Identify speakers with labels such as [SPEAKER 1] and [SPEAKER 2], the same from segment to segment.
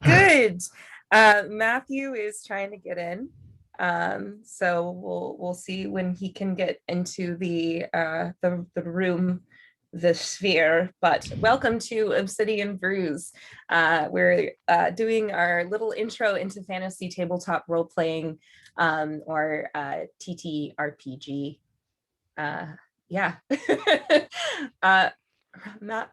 [SPEAKER 1] Good. Matthew is trying to get in. So we'll see when he can get into the room, the sphere. But welcome to Obsidian Brews. We're doing our little intro into fantasy tabletop role playing, or TTRPG. Uh, yeah. uh, Matt,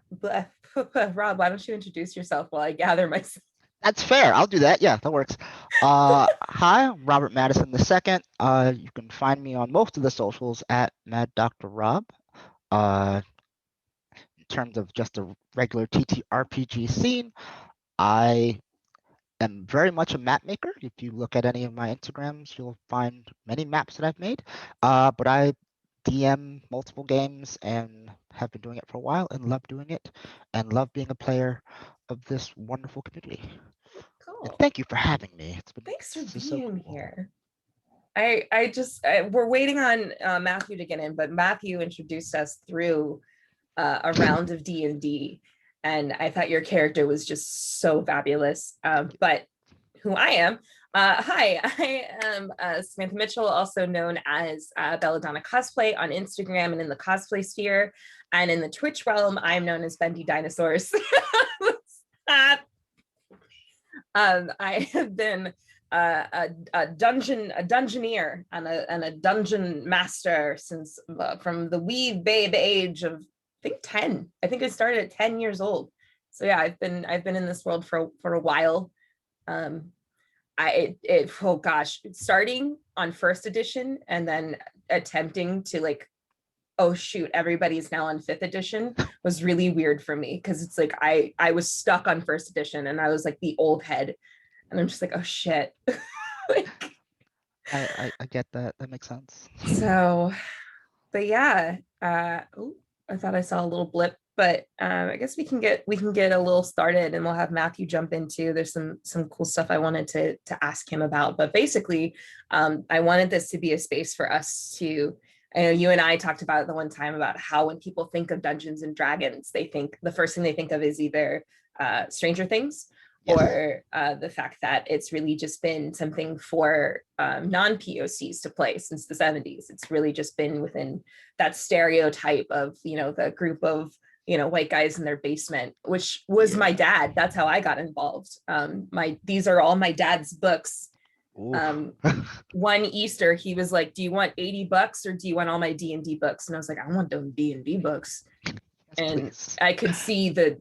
[SPEAKER 1] Rob, why don't you introduce yourself while I gather myself?
[SPEAKER 2] That's fair. I'll do that. Yeah, that works. Hi, I'm Robert Madison II. You can find me on most of the socials at Mad Dr. Rob. Uh, in terms of just a regular TTRPG scene, I am very much a map maker. If you look at any of my Instagrams, you'll find many maps that I've made. But I DM multiple games and have been doing it for a while and love doing it and love being a player of this wonderful community. And
[SPEAKER 1] Cool.
[SPEAKER 2] thank you for having me.
[SPEAKER 1] Thanks for
[SPEAKER 2] This is so
[SPEAKER 1] being
[SPEAKER 2] cool.
[SPEAKER 1] here. We're waiting on Matthew to get in, but Matthew introduced us through a round of D&D, and I thought your character was just so fabulous. But who I am, hi, I am Samantha Mitchell, also known as Belladonna Cosplay on Instagram and in the cosplay sphere, and in the Twitch realm, I'm known as Bendy Dinosaurs. I have been a dungeoneer and a dungeon master since from the wee babe age of I think 10. I think I started at 10 years old. So yeah, I've been in this world for a while. Um, oh gosh, starting on first edition and then attempting to like, oh shoot, everybody's now on fifth edition was really weird for me because it's like I was stuck on first edition and I was like the old head, and I'm just like, oh shit. Like,
[SPEAKER 2] I get that. That makes sense.
[SPEAKER 1] so, but yeah, oh, I thought I saw a little blip, but I guess we can get a little started, and we'll have Matthew jump into. There's some cool stuff I wanted to ask him about, but basically, I wanted this to be a space for us to. I know you and I talked about it the one time about how when people think of Dungeons and Dragons, they think the first thing they think of is either Stranger Things
[SPEAKER 2] Yes.
[SPEAKER 1] or the fact that it's really just been something for non-POCs to play since the 70s. It's really just been within that stereotype of, the group of, white guys in their basement, which was my
[SPEAKER 2] Yeah.
[SPEAKER 1] dad. That's how I got involved. These are all my dad's books.
[SPEAKER 2] Ooh.
[SPEAKER 1] Um, one Easter, he was like, "Do you want $80 or do you want all my D&D books?" And I was like, "I want them D&D books."
[SPEAKER 2] Yes,
[SPEAKER 1] And
[SPEAKER 2] please.
[SPEAKER 1] I could see the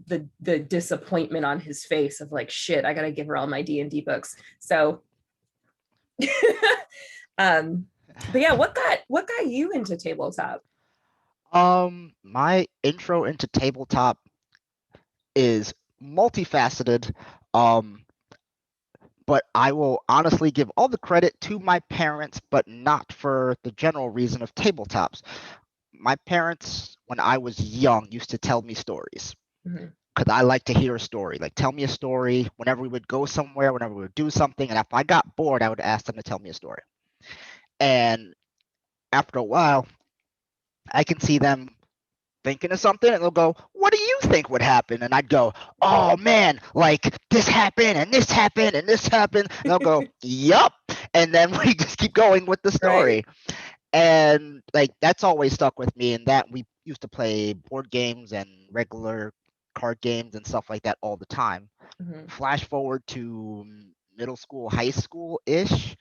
[SPEAKER 1] disappointment on his face of like, shit, I gotta give her all my D&D books. So um but yeah, what got you into tabletop?
[SPEAKER 2] My intro into tabletop is multifaceted. Um, but I will honestly give all the credit to my parents, but not for the general reason of tabletops. My parents, when I was young, used to tell me stories.
[SPEAKER 1] Mhm.
[SPEAKER 2] Because I like to hear a story. Like, tell me a story whenever we would go somewhere, whenever we would do something. And if I got bored, I would ask them to tell me a story. And after a while, I can see them thinking of something and they'll go, "What do you think would happen?" And I'd go, "Oh man, like this happened and this happened and this happened." And they'll go, "Yup." And then we just keep going with the
[SPEAKER 1] Right.
[SPEAKER 2] story. And like that's always stuck with me. And that we used to play board games and regular card games and stuff like that all the time.
[SPEAKER 1] Mhm.
[SPEAKER 2] Flash forward to middle school, high school ish.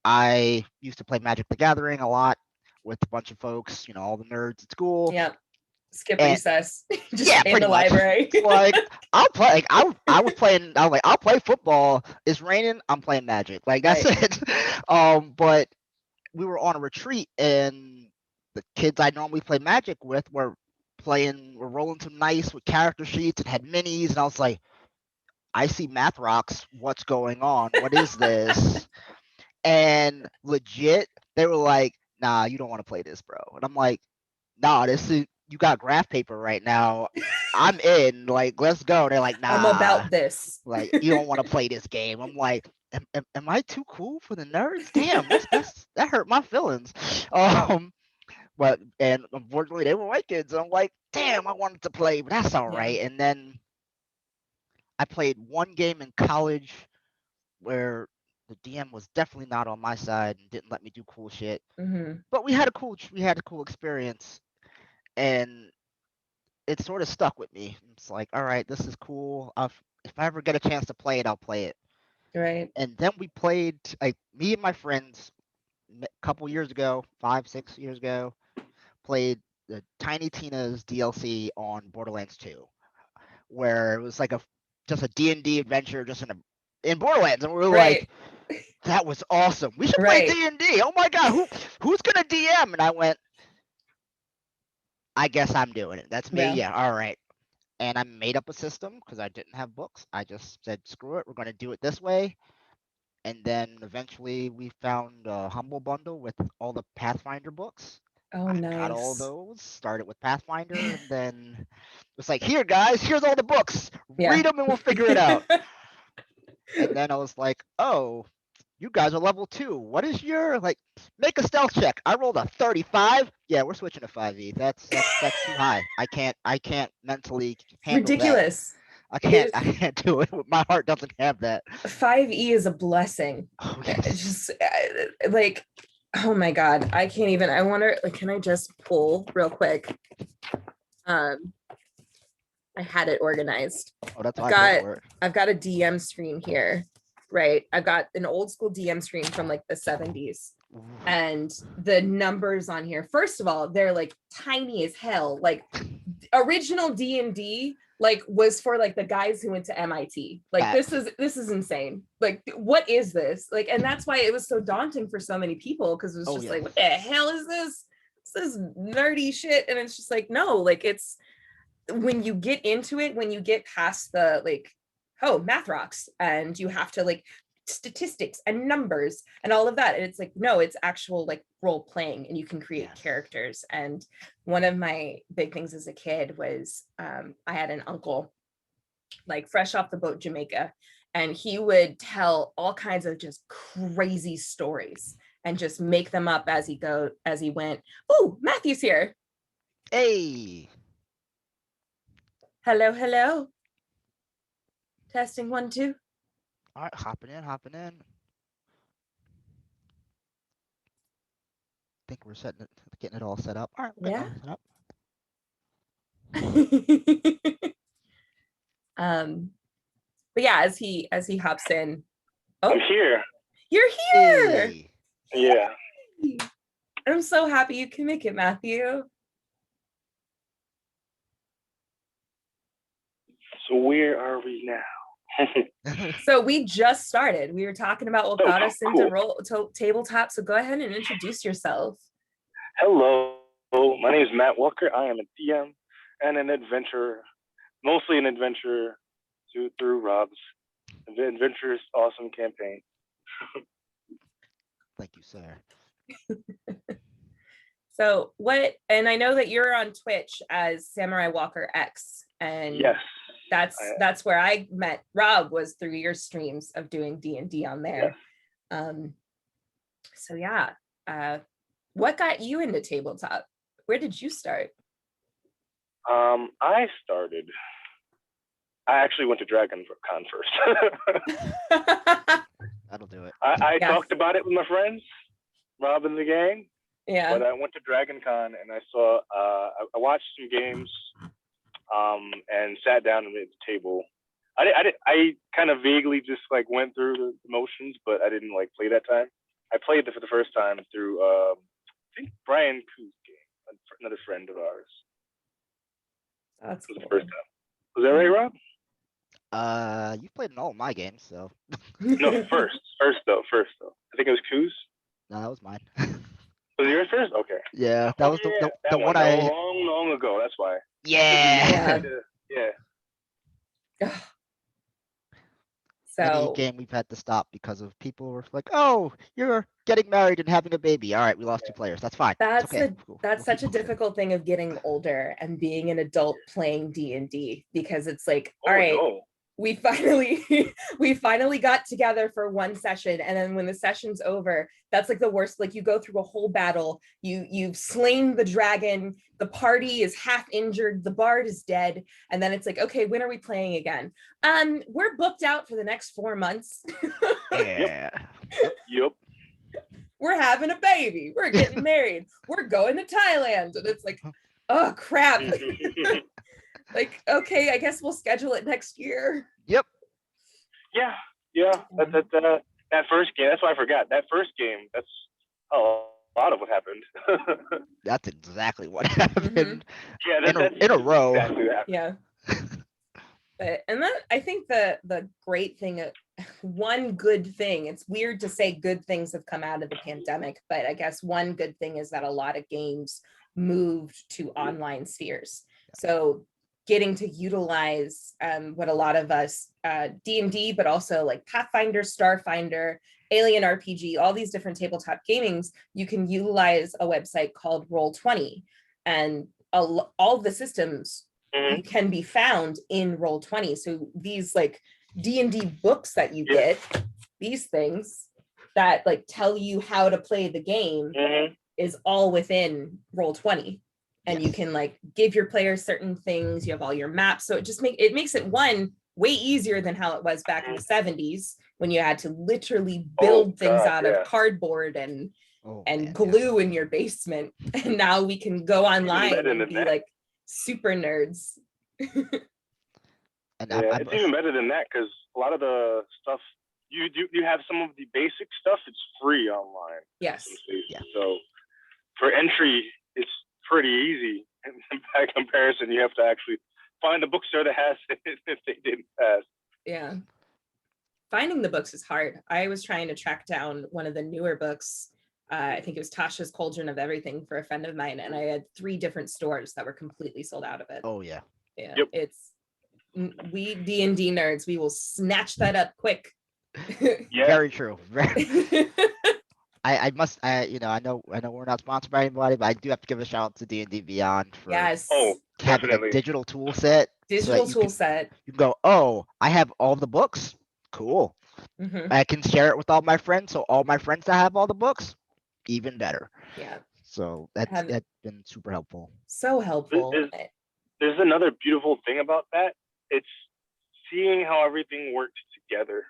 [SPEAKER 2] I used to play Magic the Gathering a lot with a bunch of folks, all the nerds at school.
[SPEAKER 1] Yeah. Skip
[SPEAKER 2] And
[SPEAKER 1] recess. Just
[SPEAKER 2] yeah,
[SPEAKER 1] in
[SPEAKER 2] pretty
[SPEAKER 1] the
[SPEAKER 2] much.
[SPEAKER 1] library.
[SPEAKER 2] Like I'll play. Like I was playing. I was like, I'll play football. It's raining. I'm playing Magic. Like that's
[SPEAKER 1] Right.
[SPEAKER 2] it. But we were on a retreat, and the kids I normally play Magic with were rolling some dice with character sheets and had minis, and I was like, I see math rocks. What's going on? What is this? And legit, they were like, "Nah, you don't want to play this, bro." And I'm like, "Nah, this is you got graph paper right now. I'm in. Like, let's go." They're like,
[SPEAKER 1] I'm
[SPEAKER 2] "Nah,
[SPEAKER 1] about this.
[SPEAKER 2] like you don't want to play this game." I'm like, am I too cool for the nerds? Damn, that hurt my feelings. Um, but and unfortunately they were white kids. I'm like, damn, I wanted to play, but that's all
[SPEAKER 1] Yeah.
[SPEAKER 2] right. And then I played one game in college where the DM was definitely not on my side and didn't let me do cool shit. But we had a cool experience, and it sort of stuck with me. It's like, all right, this is cool. If I ever get a chance to play it, I'll play it.
[SPEAKER 1] Right.
[SPEAKER 2] And then we played, like, me and my friends a couple years ago, 5, 6 years ago, played the Tiny Tina's DLC on Borderlands 2, where it was like just a D&D adventure just in Borderlands, and we were
[SPEAKER 1] Right.
[SPEAKER 2] like, that was awesome. We should play
[SPEAKER 1] Right.
[SPEAKER 2] D&D. Oh my god, who's gonna DM? And I went, I guess I'm doing it. That's me. Yeah, all right. And I made up a system because I didn't have books. I just said, screw it, we're gonna do it this way. And then eventually we found a Humble Bundle with all the Pathfinder books.
[SPEAKER 1] Oh,
[SPEAKER 2] I got all
[SPEAKER 1] nice.
[SPEAKER 2] those, started with Pathfinder, and then it's like, here, guys, here's all the books.
[SPEAKER 1] Yeah.
[SPEAKER 2] Read them and we'll figure it out. And then I was like, oh, you guys are level 2. What is your, like, make a stealth check. I rolled a 35. Yeah, we're switching to 5e. That's too high. I can't mentally handle that.
[SPEAKER 1] Ridiculous.
[SPEAKER 2] I can't do it. My heart doesn't have that.
[SPEAKER 1] 5e is a blessing.
[SPEAKER 2] Oh, yes.
[SPEAKER 1] It's just like, oh my god, I can't even. I wonder, like, can I just pull real quick? I had it organized.
[SPEAKER 2] Oh, that's why
[SPEAKER 1] I've got a DM screen here, right? I've got an old school DM screen from like the 70s.
[SPEAKER 2] Ooh.
[SPEAKER 1] And the numbers on here, first of all, they're like tiny as hell. Like original D&D like was for like the guys who went to MIT. Like this is insane. Like, what is this? Like, and that's why it was so daunting for so many people, because it was just like, what the hell is this? This is nerdy shit. And it's just like, no, like, it's when you get into it, when you get past the like, oh, math rocks, and you have to like statistics and numbers and all of that, and it's like, no, it's actual like role playing, and you can create characters. And one of my big things as a kid was I had an uncle, like fresh off the boat, Jamaica, and he would tell all kinds of just crazy stories and just make them up as he went. Oh, Matthew's here.
[SPEAKER 2] Hey.
[SPEAKER 1] Hello. Testing 1 2.
[SPEAKER 2] All right, hopping in. I think we're getting it all set up. All right,
[SPEAKER 1] Yeah.
[SPEAKER 2] Set up.
[SPEAKER 1] But yeah, as he hops in.
[SPEAKER 3] Oh, I'm here.
[SPEAKER 1] You're here.
[SPEAKER 3] Hey. Yeah.
[SPEAKER 1] I'm so happy you can make it, Matthew.
[SPEAKER 3] So where are we now?
[SPEAKER 1] So we just started. We were talking about what got us into tabletop. So go ahead and introduce yourself.
[SPEAKER 3] Hello, my name is Matt Walker. I am a DM and an adventurer, mostly an adventurer through Rob's Adventurous Awesome campaign.
[SPEAKER 2] Thank you, sir.
[SPEAKER 1] So and I know that you're on Twitch as Samurai Walker X, and
[SPEAKER 3] yes,
[SPEAKER 1] that's where I met Rob, was through your streams of doing D&D on there. Yes. So yeah, what got you into tabletop? Where did you start?
[SPEAKER 3] I actually went to DragonCon first.
[SPEAKER 2] That'll do it.
[SPEAKER 3] I talked about it with my friends, Rob and the gang.
[SPEAKER 1] Yeah.
[SPEAKER 3] But I went to DragonCon and I saw, I watched some games, and sat down at the table. I kind of vaguely just like went through the motions, but I didn't like play that time. I played it for the first time through, I think Brian Koo's game, another friend of ours.
[SPEAKER 1] That's cool.
[SPEAKER 3] The first time. Was that right, Rob?
[SPEAKER 2] You played in all of my games, so.
[SPEAKER 3] No, first though. I think it was Koo's.
[SPEAKER 2] No, that was mine.
[SPEAKER 3] Was yours first? Okay.
[SPEAKER 2] Yeah, that was the one
[SPEAKER 3] long ago. That's why.
[SPEAKER 2] Yeah.
[SPEAKER 3] Yeah.
[SPEAKER 1] So
[SPEAKER 2] any game we've had to stop because of people were like, "Oh, you're getting married and having a baby. All right, we lost 2 players. That's fine.
[SPEAKER 1] That's
[SPEAKER 2] okay.
[SPEAKER 1] That's such a difficult thing of getting older and being an adult playing D&D, because it's like, all right, we finally got together for one session, and then when the session's over, that's like the worst. Like you go through a whole battle, you've slain the dragon, the party is half injured, the bard is dead, and then it's like, okay, when are we playing again? We're booked out for the next 4 months.
[SPEAKER 2] Yeah.
[SPEAKER 3] Yep.
[SPEAKER 1] We're having a baby, we're getting married, we're going to Thailand, and it's like, oh crap. Like, okay, I guess we'll schedule it next year.
[SPEAKER 2] Yep.
[SPEAKER 3] Yeah. That first game. That's why I forgot. That first game. That's a lot of what happened.
[SPEAKER 2] That's exactly what happened.
[SPEAKER 3] Yeah, that's
[SPEAKER 2] in a row.
[SPEAKER 3] Exactly what happened.
[SPEAKER 1] Yeah. But and that, I think the great thing, one good thing, it's weird to say good things have come out of the pandemic, but I guess one good thing is that a lot of games moved to online spheres. So getting to utilize what a lot of us, D&D, but also like Pathfinder, Starfinder, Alien RPG, all these different tabletop gamings, you can utilize a website called Roll20, and all the systems can be found in Roll20. So these like D&D books that you get, these things that like tell you how to play the game is all within Roll20. And you can like give your players certain things, you have all your maps. So it just makes it one way easier than how it was back in the 70s when you had to literally build things out of cardboard and glue in your basement. And now we can go online and be like super nerds.
[SPEAKER 2] And
[SPEAKER 3] it's even better than that, because a lot of the stuff you have, some of the basic stuff, it's free online.
[SPEAKER 1] Yes.
[SPEAKER 2] Yeah.
[SPEAKER 3] So for entry, it's pretty easy. In by comparison, you have to actually find a bookstore that has it if they didn't pass.
[SPEAKER 1] Yeah. Finding the books is hard. I was trying to track down one of the newer books. I think it was Tasha's Cauldron of Everything for a friend of mine, and I had 3 different stores that were completely sold out of it.
[SPEAKER 2] Oh yeah.
[SPEAKER 1] Yeah. Yep. We D&D nerds, we will snatch that up quick.
[SPEAKER 2] Yeah. Very true. I know we're not sponsored by anybody, but I do have to give a shout out to D&D Beyond for having a digital tool set. You can go, oh, I have all the books. Cool. I can share it with all my friends, so all my friends that have all the books, even better.
[SPEAKER 1] Yeah.
[SPEAKER 2] So that's been super helpful.
[SPEAKER 1] So helpful.
[SPEAKER 3] There's another beautiful thing about that. It's seeing how everything works together.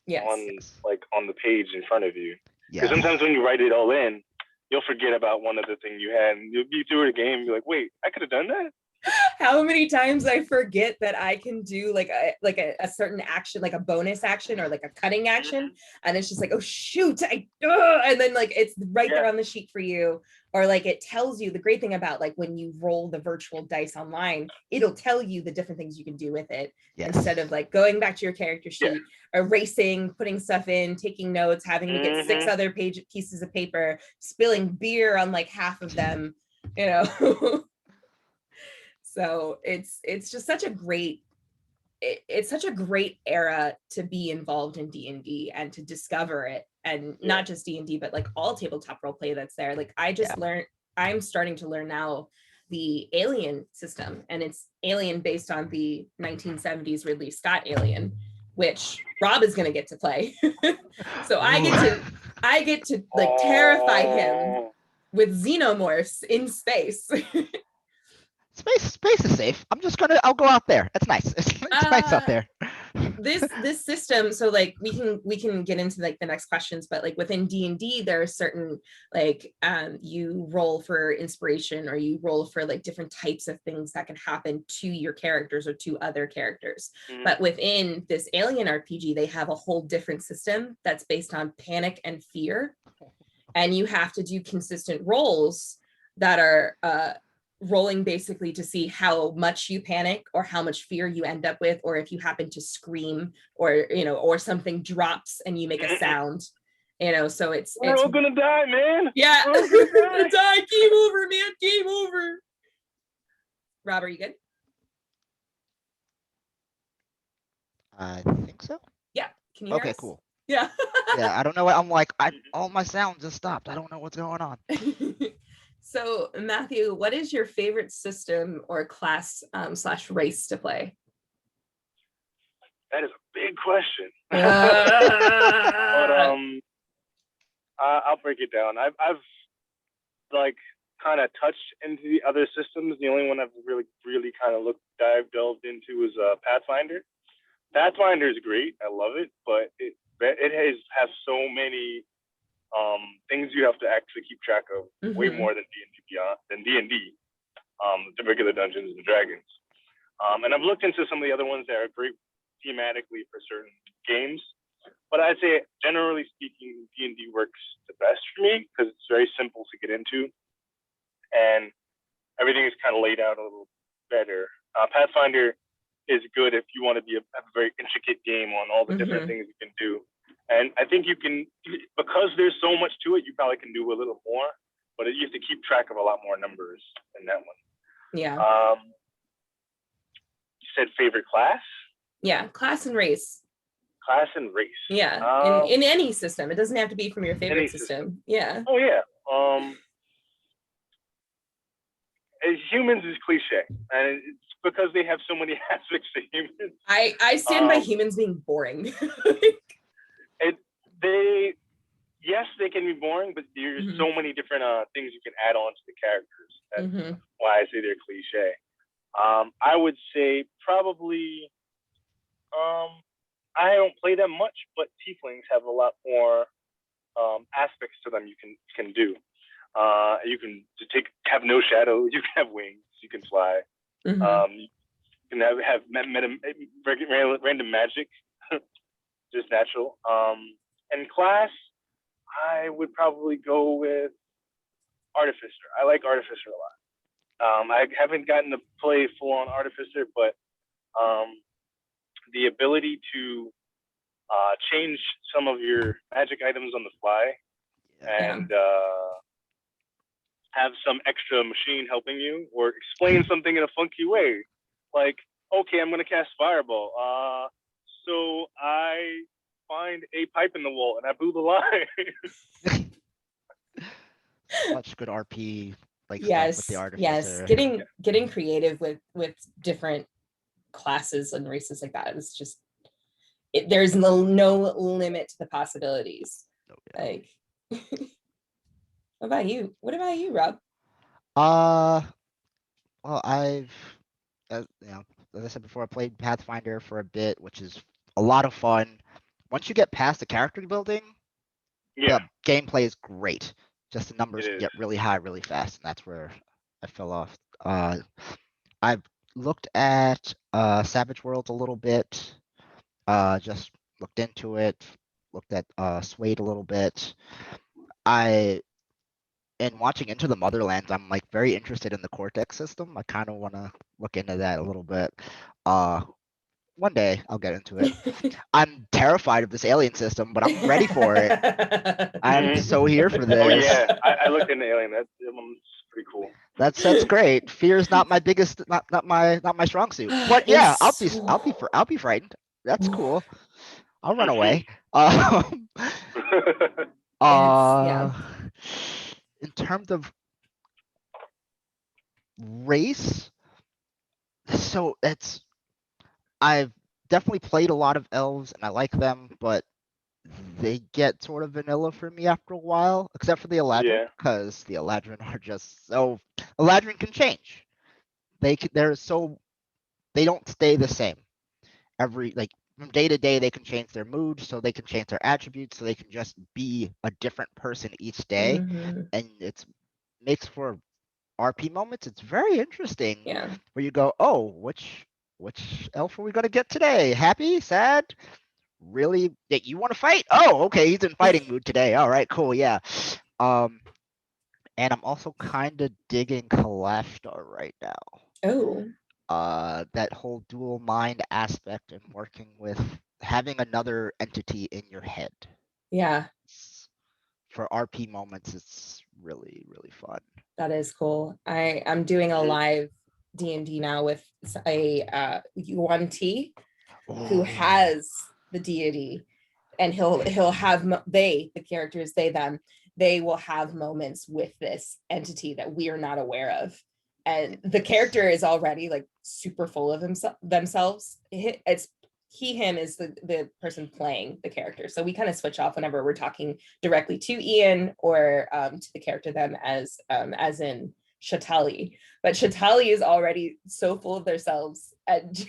[SPEAKER 1] Yes.
[SPEAKER 3] On the page in front of you. Because sometimes when you write it all in, you'll forget about one other thing you had, and you'll be through a game, you're like, wait, I could have done that?
[SPEAKER 1] How many times I forget that I can do like a certain action, like a bonus action or like a cutting action, and it's just like, oh shoot, and then like it's right there on the sheet for you, or like it tells you. The great thing about like when you roll the virtual dice online, it'll tell you the different things you can do with it instead of like going back to your character sheet, erasing, putting stuff in, taking notes, having to get 6 other pieces of paper, spilling beer on like half of them, you know. So it's just such a great, it's such a great era to be involved in D&D and to discover it, and not just D&D, but like all tabletop role play that's there. Like I just learned, I'm starting to learn now the Alien system, and it's Alien based on the 1970s Ridley Scott Alien, which Rob is going to get to play. So I get to like terrify him with xenomorphs in space.
[SPEAKER 2] Space is safe. I'll go out there. It's nice. It's nice out there.
[SPEAKER 1] This system, so like we can get into like the next questions, but like within D&D there are certain like you roll for inspiration, or you roll for like different types of things that can happen to your characters or to other characters. But within this Alien RPG, they have a whole different system that's based on panic and fear, and you have to do consistent rolls that are rolling basically to see how much you panic or how much fear you end up with, or if you happen to scream, or or something drops and you make a sound, so it's
[SPEAKER 3] we're all gonna die, man.
[SPEAKER 1] Yeah. We're gonna die. Game over, man. Game over. Rob, are you good?
[SPEAKER 2] I think so.
[SPEAKER 1] Yeah. Can you hear us?
[SPEAKER 2] Cool.
[SPEAKER 1] Yeah.
[SPEAKER 2] Yeah, I don't know what I'm like. All my sounds just stopped. I don't know what's going on.
[SPEAKER 1] So Matthew, what is your favorite system or class / race to play?
[SPEAKER 3] That is a big question. But
[SPEAKER 1] Ah.
[SPEAKER 3] I'll break it down. I've like kind of touched into the other systems. The only one I've really kind of delved into is Pathfinder. Pathfinder is great. I love it, but it has so many things you have to actually keep track of, way more than D&D, the regular Dungeons and Dragons. And I've looked into some of the other ones that are great thematically for certain games, but I'd say generally speaking, D&D works the best for me because it's very simple to get into, and everything is kind of laid out a little better. Pathfinder is good if you want to have a very intricate game on all the different things you can do. And I think you can, because there's so much to it, you probably can do a little more, but you have to keep track of a lot more numbers in that one.
[SPEAKER 1] Yeah.
[SPEAKER 3] You said favorite class?
[SPEAKER 1] Yeah, class and race.
[SPEAKER 3] Class and race.
[SPEAKER 1] Yeah, in any system. It doesn't have to be from your favorite system. Yeah.
[SPEAKER 3] Oh yeah. Humans is cliche, and it's because they have so many aspects to humans.
[SPEAKER 1] I stand by humans being boring.
[SPEAKER 3] Yes, they can be boring, but there's so many different things you can add on to the characters. That's why I say they're cliche. I would say probably I don't play them much, but tieflings have a lot more aspects to them you can do. You can have no shadow, you can have wings, you can fly. You can have random magic, just natural. And class, I would probably go with Artificer. I like Artificer a lot. I haven't gotten to play full-on Artificer, but the ability to change some of your magic items on the fly and have some extra machine helping you, or explain something in a funky way. Like, okay, I'm going to cast Fireball. So I find a pipe in the wall and I blew the line.
[SPEAKER 2] Much good RP stuff with the Artificer.
[SPEAKER 1] Yes, getting creative with different classes and races like that is just there's no limit to the possibilities. Like, what about you, Rob?
[SPEAKER 2] Well, I've as I said before, I played Pathfinder for a bit, which is a lot of fun. Once you get past the character building, the gameplay is great. Just the numbers get really high really fast, and that's where I fell off. I've looked at Savage Worlds a little bit, just looked into it, looked at Suede a little bit. And watching Into the Motherlands, I'm like very interested in the Cortex system. I kind of want to look into that a little bit. One day I'll get into it. I'm terrified of this alien system, but I'm ready for it. I'm so here for this.
[SPEAKER 3] Oh yeah, I looked into Alien. That one's pretty cool.
[SPEAKER 2] That's great. Fear is not my biggest, not my strong suit. But yeah, I'll be frightened. That's cool. I'll run away. In terms of race, so I've definitely played a lot of elves and I like them, but they get sort of vanilla for me after a while, except for the Eladrin, because the Eladrin are just so. Eladrin can change. They don't stay the same. From day to day, they can change their mood, so they can change their attributes, so they can just be a different person each day, and it makes for RP moments. It's very interesting.
[SPEAKER 1] Yeah.
[SPEAKER 2] Where you go, oh, which elf are we gonna get today? Happy, sad? Really? You want to fight? Oh, okay, he's in fighting mood today. All right, cool, yeah. And I'm also kind of digging Kalashtar right now.
[SPEAKER 1] Oh.
[SPEAKER 2] That whole dual mind aspect and working with having another entity in your head.
[SPEAKER 1] Yeah.
[SPEAKER 2] For RP moments, it's really, really fun.
[SPEAKER 1] That is cool. I'm doing a live D&D now with a Yuan-Ti who has the deity, and he'll have the characters, they will have moments with this entity that we are not aware of, and the character is already like super full of themselves. It's him is the person playing the character. So we kind of switch off whenever we're talking directly to Ian or to the character them as in Shatali. But Shatali is already so full of themselves and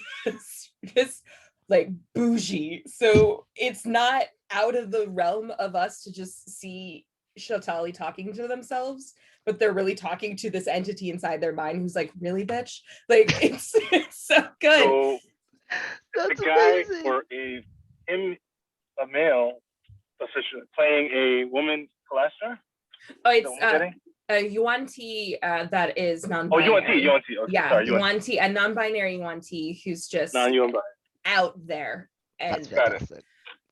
[SPEAKER 1] just like bougie. So it's not out of the realm of us to just see Shatali talking to themselves, but they're really talking to this entity inside their mind who's like, really, bitch? Like, it's so good.
[SPEAKER 3] So
[SPEAKER 2] That's
[SPEAKER 3] a guy
[SPEAKER 2] amazing.
[SPEAKER 3] or a male position playing a woman Kalashner?
[SPEAKER 1] Oh, it's Yuan-Ti that is non-binary.
[SPEAKER 3] Oh, Yuan-Ti. Okay,
[SPEAKER 1] Yeah,
[SPEAKER 3] sorry,
[SPEAKER 1] Yuan-Ti, a non-binary Yuan-Ti who's just out there. And
[SPEAKER 2] That's fantastic.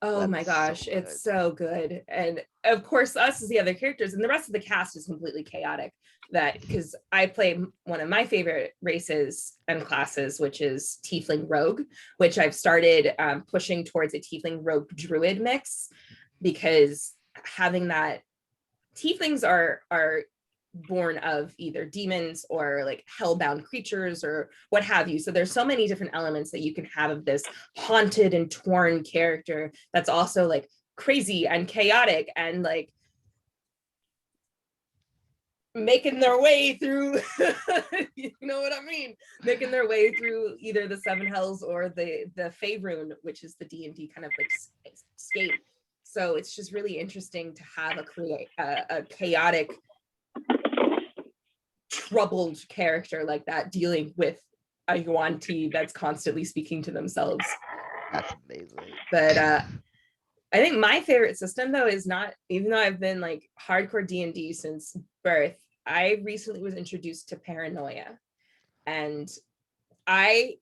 [SPEAKER 1] oh
[SPEAKER 2] That's
[SPEAKER 1] my gosh,
[SPEAKER 2] so
[SPEAKER 1] it's so good. And of course, us as the other characters, and the rest of the cast is completely chaotic. That because I play one of my favorite races and classes, which is Tiefling Rogue, which I've started pushing towards a Tiefling Rogue Druid mix, because having that, Tieflings are born of either demons or like hellbound creatures or what have you. So there's so many different elements that you can have of this haunted and torn character that's also like crazy and chaotic and like making their way through you know what I mean, making their way through either the seven hells or the Faerun, which is the D&D kind of like scape. So it's just really interesting to have a chaotic, troubled character like that dealing with a Yuan-Ti that's constantly speaking to themselves.
[SPEAKER 2] That's amazing.
[SPEAKER 1] But I think my favorite system though is not, even though I've been like hardcore D&D since birth, I recently was introduced to Paranoia, and I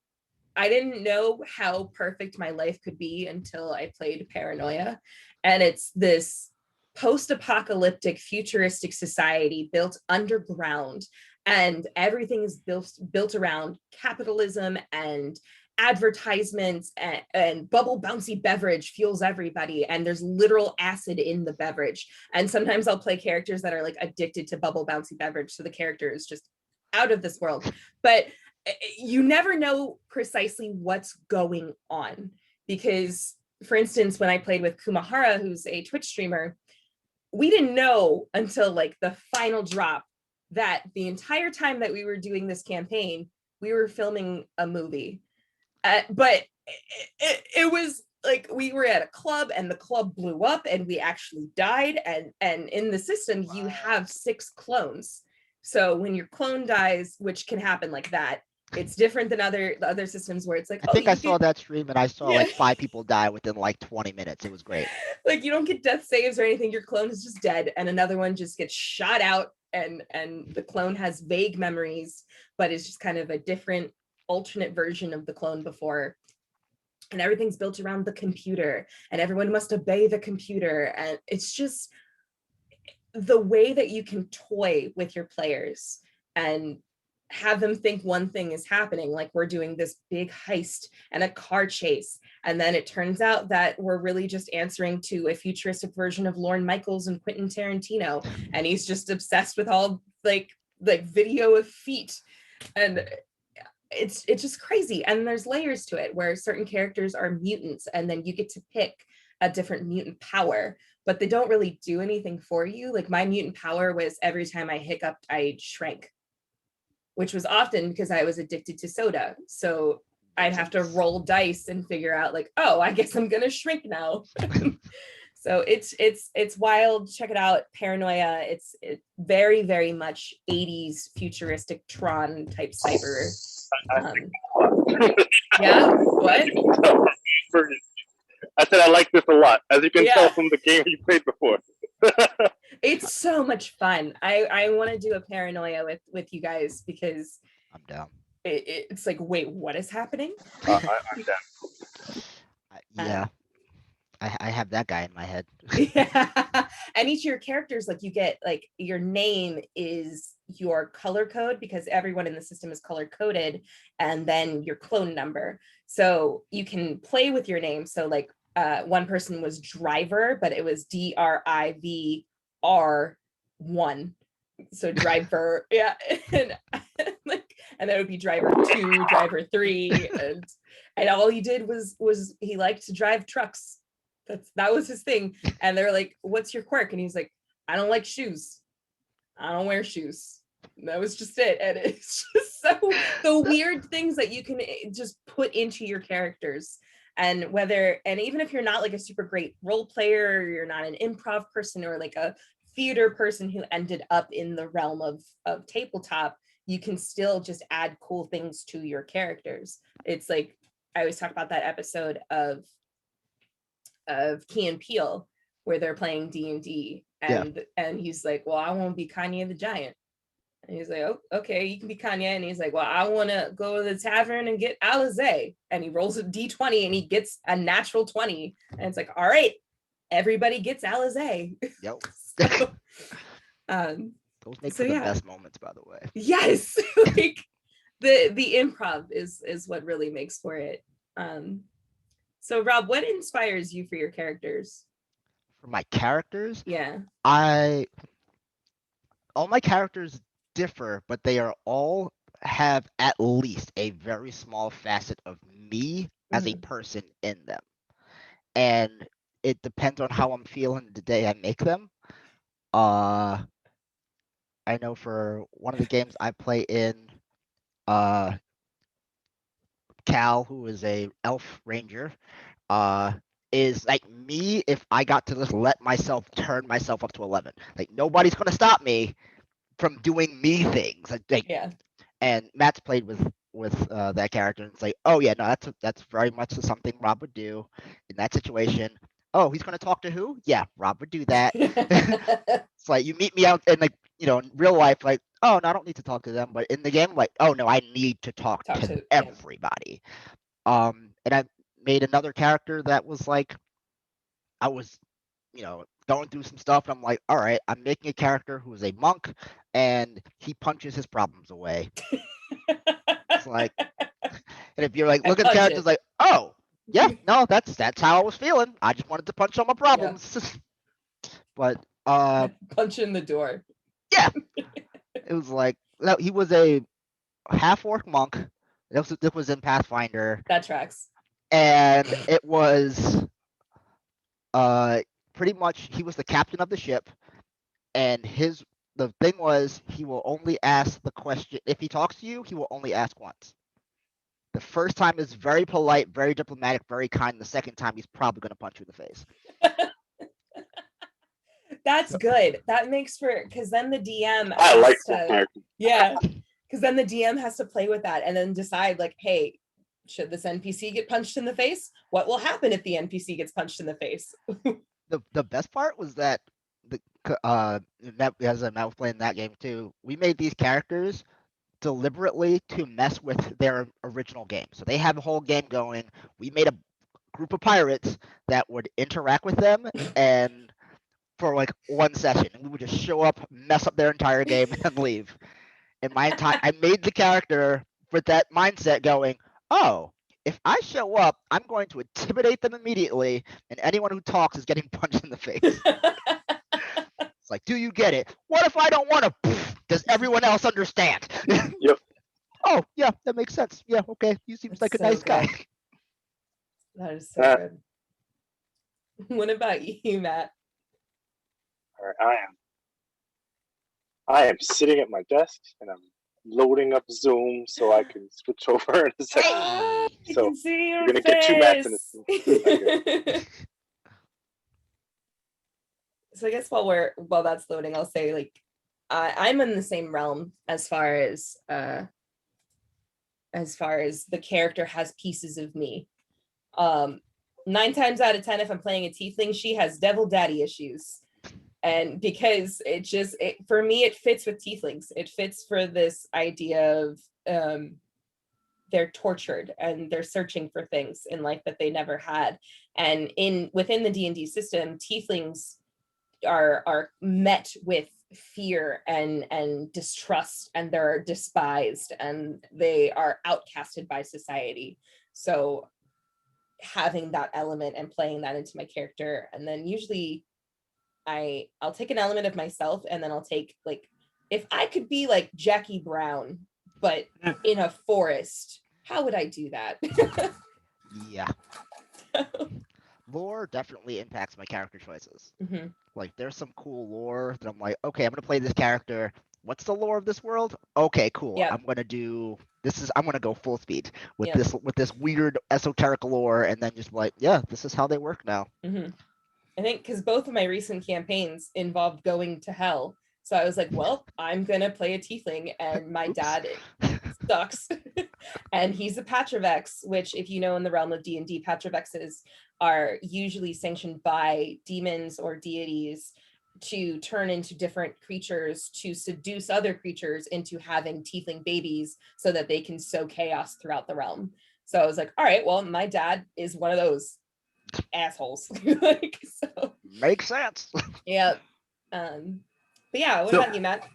[SPEAKER 1] didn't know how perfect my life could be until I played Paranoia. And it's this post-apocalyptic futuristic society built underground, and everything is built around capitalism and advertisements, and bubble bouncy beverage fuels everybody, and there's literal acid in the beverage. And sometimes I'll play characters that are like addicted to bubble bouncy beverage, so the character is just out of this world. But you never know precisely what's going on, because for instance, when I played with Kumahara, who's a Twitch streamer, we didn't know until like the final drop that the entire time that we were doing this campaign, we were filming a movie. But it was like we were at a club and the club blew up and we actually died. And in the system, you have 6 clones. So when your clone dies, which can happen like that, it's different than the other systems where it's like,
[SPEAKER 2] I think I saw that stream and I saw like 5 people die within like 20 minutes. It was great.
[SPEAKER 1] Like you don't get death saves or anything. Your clone is just dead, and another one just gets shot out, and the clone has vague memories, but it's just kind of a different alternate version of the clone before. And everything's built around the computer, and everyone must obey the computer. And it's just the way that you can toy with your players and have them think one thing is happening, like we're doing this big heist and a car chase, and then it turns out that we're really just answering to a futuristic version of Lorne Michaels and Quentin Tarantino, and he's just obsessed with all like video of feet, and it's just crazy. And there's layers to it where certain characters are mutants, and then you get to pick a different mutant power, but they don't really do anything for you. Like my mutant power was every time I hiccuped, I shrank, which was often because I was addicted to soda. So I'd have to roll dice and figure out like, oh, I guess I'm gonna shrink now. So it's wild. Check it out, Paranoia. It's very, very much 80s futuristic Tron type cyber. Yeah, what?
[SPEAKER 3] I said I like this a lot, as you can tell from the game you played before.
[SPEAKER 1] It's so much fun. I want to do a Paranoia with you guys, because
[SPEAKER 2] I'm down.
[SPEAKER 1] It's like, wait, what is happening?
[SPEAKER 3] I'm down.
[SPEAKER 2] Yeah, I have that guy in my head.
[SPEAKER 1] Yeah. And each of your characters, like you get like your name is your color code, because everyone in the system is color coded, and then your clone number. So you can play with your name. So like one person was driver, but it was DRIVR1. So driver, yeah. And like and then it would be driver 2, driver 3, and all he did was he liked to drive trucks. That was his thing. And they're like, what's your quirk? And he's like, I don't like shoes. I don't wear shoes. And that was just it. And it's just so the weird things that you can just put into your characters. And even if you're not like a super great role player, or you're not an improv person or like a theater person who ended up in the realm of tabletop, you can still just add cool things to your characters. It's like, I always talk about that episode of Key and Peele where they're playing D&D, and he's like, well, I want to be Kanye the Giant. And he's like, oh, okay, you can be Kanye. And he's like, well, I want to go to the tavern and get Alizé. And he rolls a D20 and he gets a natural 20. And it's like, all right, everybody gets Alizé.
[SPEAKER 2] Yep.
[SPEAKER 1] So,
[SPEAKER 2] Those make for the best moments, by the way.
[SPEAKER 1] Yes. Like the improv is what really makes for it. So Rob, what inspires you for your characters?
[SPEAKER 2] For my characters?
[SPEAKER 1] Yeah.
[SPEAKER 2] All my characters differ, but they are all have at least a very small facet of me as a person in them. And it depends on how I'm feeling the day I make them. I know for one of the games I play in, Cal, who is a elf ranger, is like me if I got to just let myself turn myself up to 11. Like nobody's gonna stop me from doing me things. Like,
[SPEAKER 1] Yeah.
[SPEAKER 2] And Matt's played with that character, and it's like, oh yeah, no, that's very much something Rob would do in that situation. Oh, he's gonna talk to who? Yeah, Rob would do that. It's like you meet me out in, like, in real life, like, oh no, I don't need to talk to them, but in the game, like, oh no, I need to talk to everybody. And I made another character that was like, I was, going through some stuff. I'm like, all right, I'm making a character who is a monk, and he punches his problems away. It's like, and if you're like, look at the characters, like, oh, yeah, no, that's how I was feeling. I just wanted to punch all my problems. Yeah. But
[SPEAKER 1] punch in the door.
[SPEAKER 2] Yeah, it was like, he was a half-orc monk. This was in Pathfinder.
[SPEAKER 1] That tracks.
[SPEAKER 2] And it was pretty much he was the captain of the ship, and the thing was he will only ask the question if he talks to you. He will only ask once. The first time is very polite, very diplomatic, very kind. The second time he's probably going to punch you in the face.
[SPEAKER 1] That's good. That makes for, because then the DM
[SPEAKER 3] I like that character.
[SPEAKER 1] Yeah, because then the DM has to play with that and then decide, like, hey, should this NPC get punched in the face? What will happen if the NPC gets punched in the face?
[SPEAKER 2] The best part was that as I was playing that game too, we made these characters deliberately to mess with their original game. So they have a whole game going. We made a group of pirates that would interact with them and for like one session, and we would just show up, mess up their entire game, and then leave. And I made the character with that mindset going, oh, if I show up, I'm going to intimidate them immediately, and anyone who talks is getting punched in the face. It's like, do you get it? What if I don't want to? Does everyone else understand?
[SPEAKER 3] Yep.
[SPEAKER 2] Oh, yeah, that makes sense. Yeah, okay. You seem like a nice guy.
[SPEAKER 1] That is so good. What about you, Matt?
[SPEAKER 3] All right, I am sitting at my desk and I'm loading up Zoom so I can switch over in a second. So you're gonna get 2 Matts in this.
[SPEAKER 1] So I guess while that's loading, I'll say, like, I'm in the same realm as far as the character has pieces of me. 9 times out of 10, if I'm playing a tiefling, she has devil daddy issues. And because for me, it fits with tieflings. It fits for this idea of they're tortured and they're searching for things in life that they never had. And within the D&D system, tieflings are met with fear and distrust, and they're despised and they are outcasted by society. So having that element and playing that into my character, and then usually I'll take an element of myself, and then I'll take, like, if I could be like Jackie Brown, but in a forest. How would I do that?
[SPEAKER 2] Yeah. Lore definitely impacts my character choices.
[SPEAKER 1] Mhm.
[SPEAKER 2] Like, there's some cool lore that I'm like, okay, I'm gonna play this character. What's the lore of this world? Okay, cool.
[SPEAKER 1] Yep.
[SPEAKER 2] I'm gonna do this. I'm gonna go full speed with
[SPEAKER 1] Yep.
[SPEAKER 2] this weird esoteric lore, and then just like, yeah, this is how they work now.
[SPEAKER 1] Mhm. I think because both of my recent campaigns involved going to hell. So I was like, well, I'm going to play a tiefling, and my
[SPEAKER 2] Oops.
[SPEAKER 1] dad sucks. And he's a Patrovex, which, if you know, in the realm of D&D, Patrovexes are usually sanctioned by demons or deities to turn into different creatures to seduce other creatures into having tiefling babies so that they can sow chaos throughout the realm. So I was like, all right, well, my dad is one of those assholes. Like, so
[SPEAKER 2] Makes sense.
[SPEAKER 1] yeah. But yeah, what
[SPEAKER 4] So-
[SPEAKER 1] about you, Matt?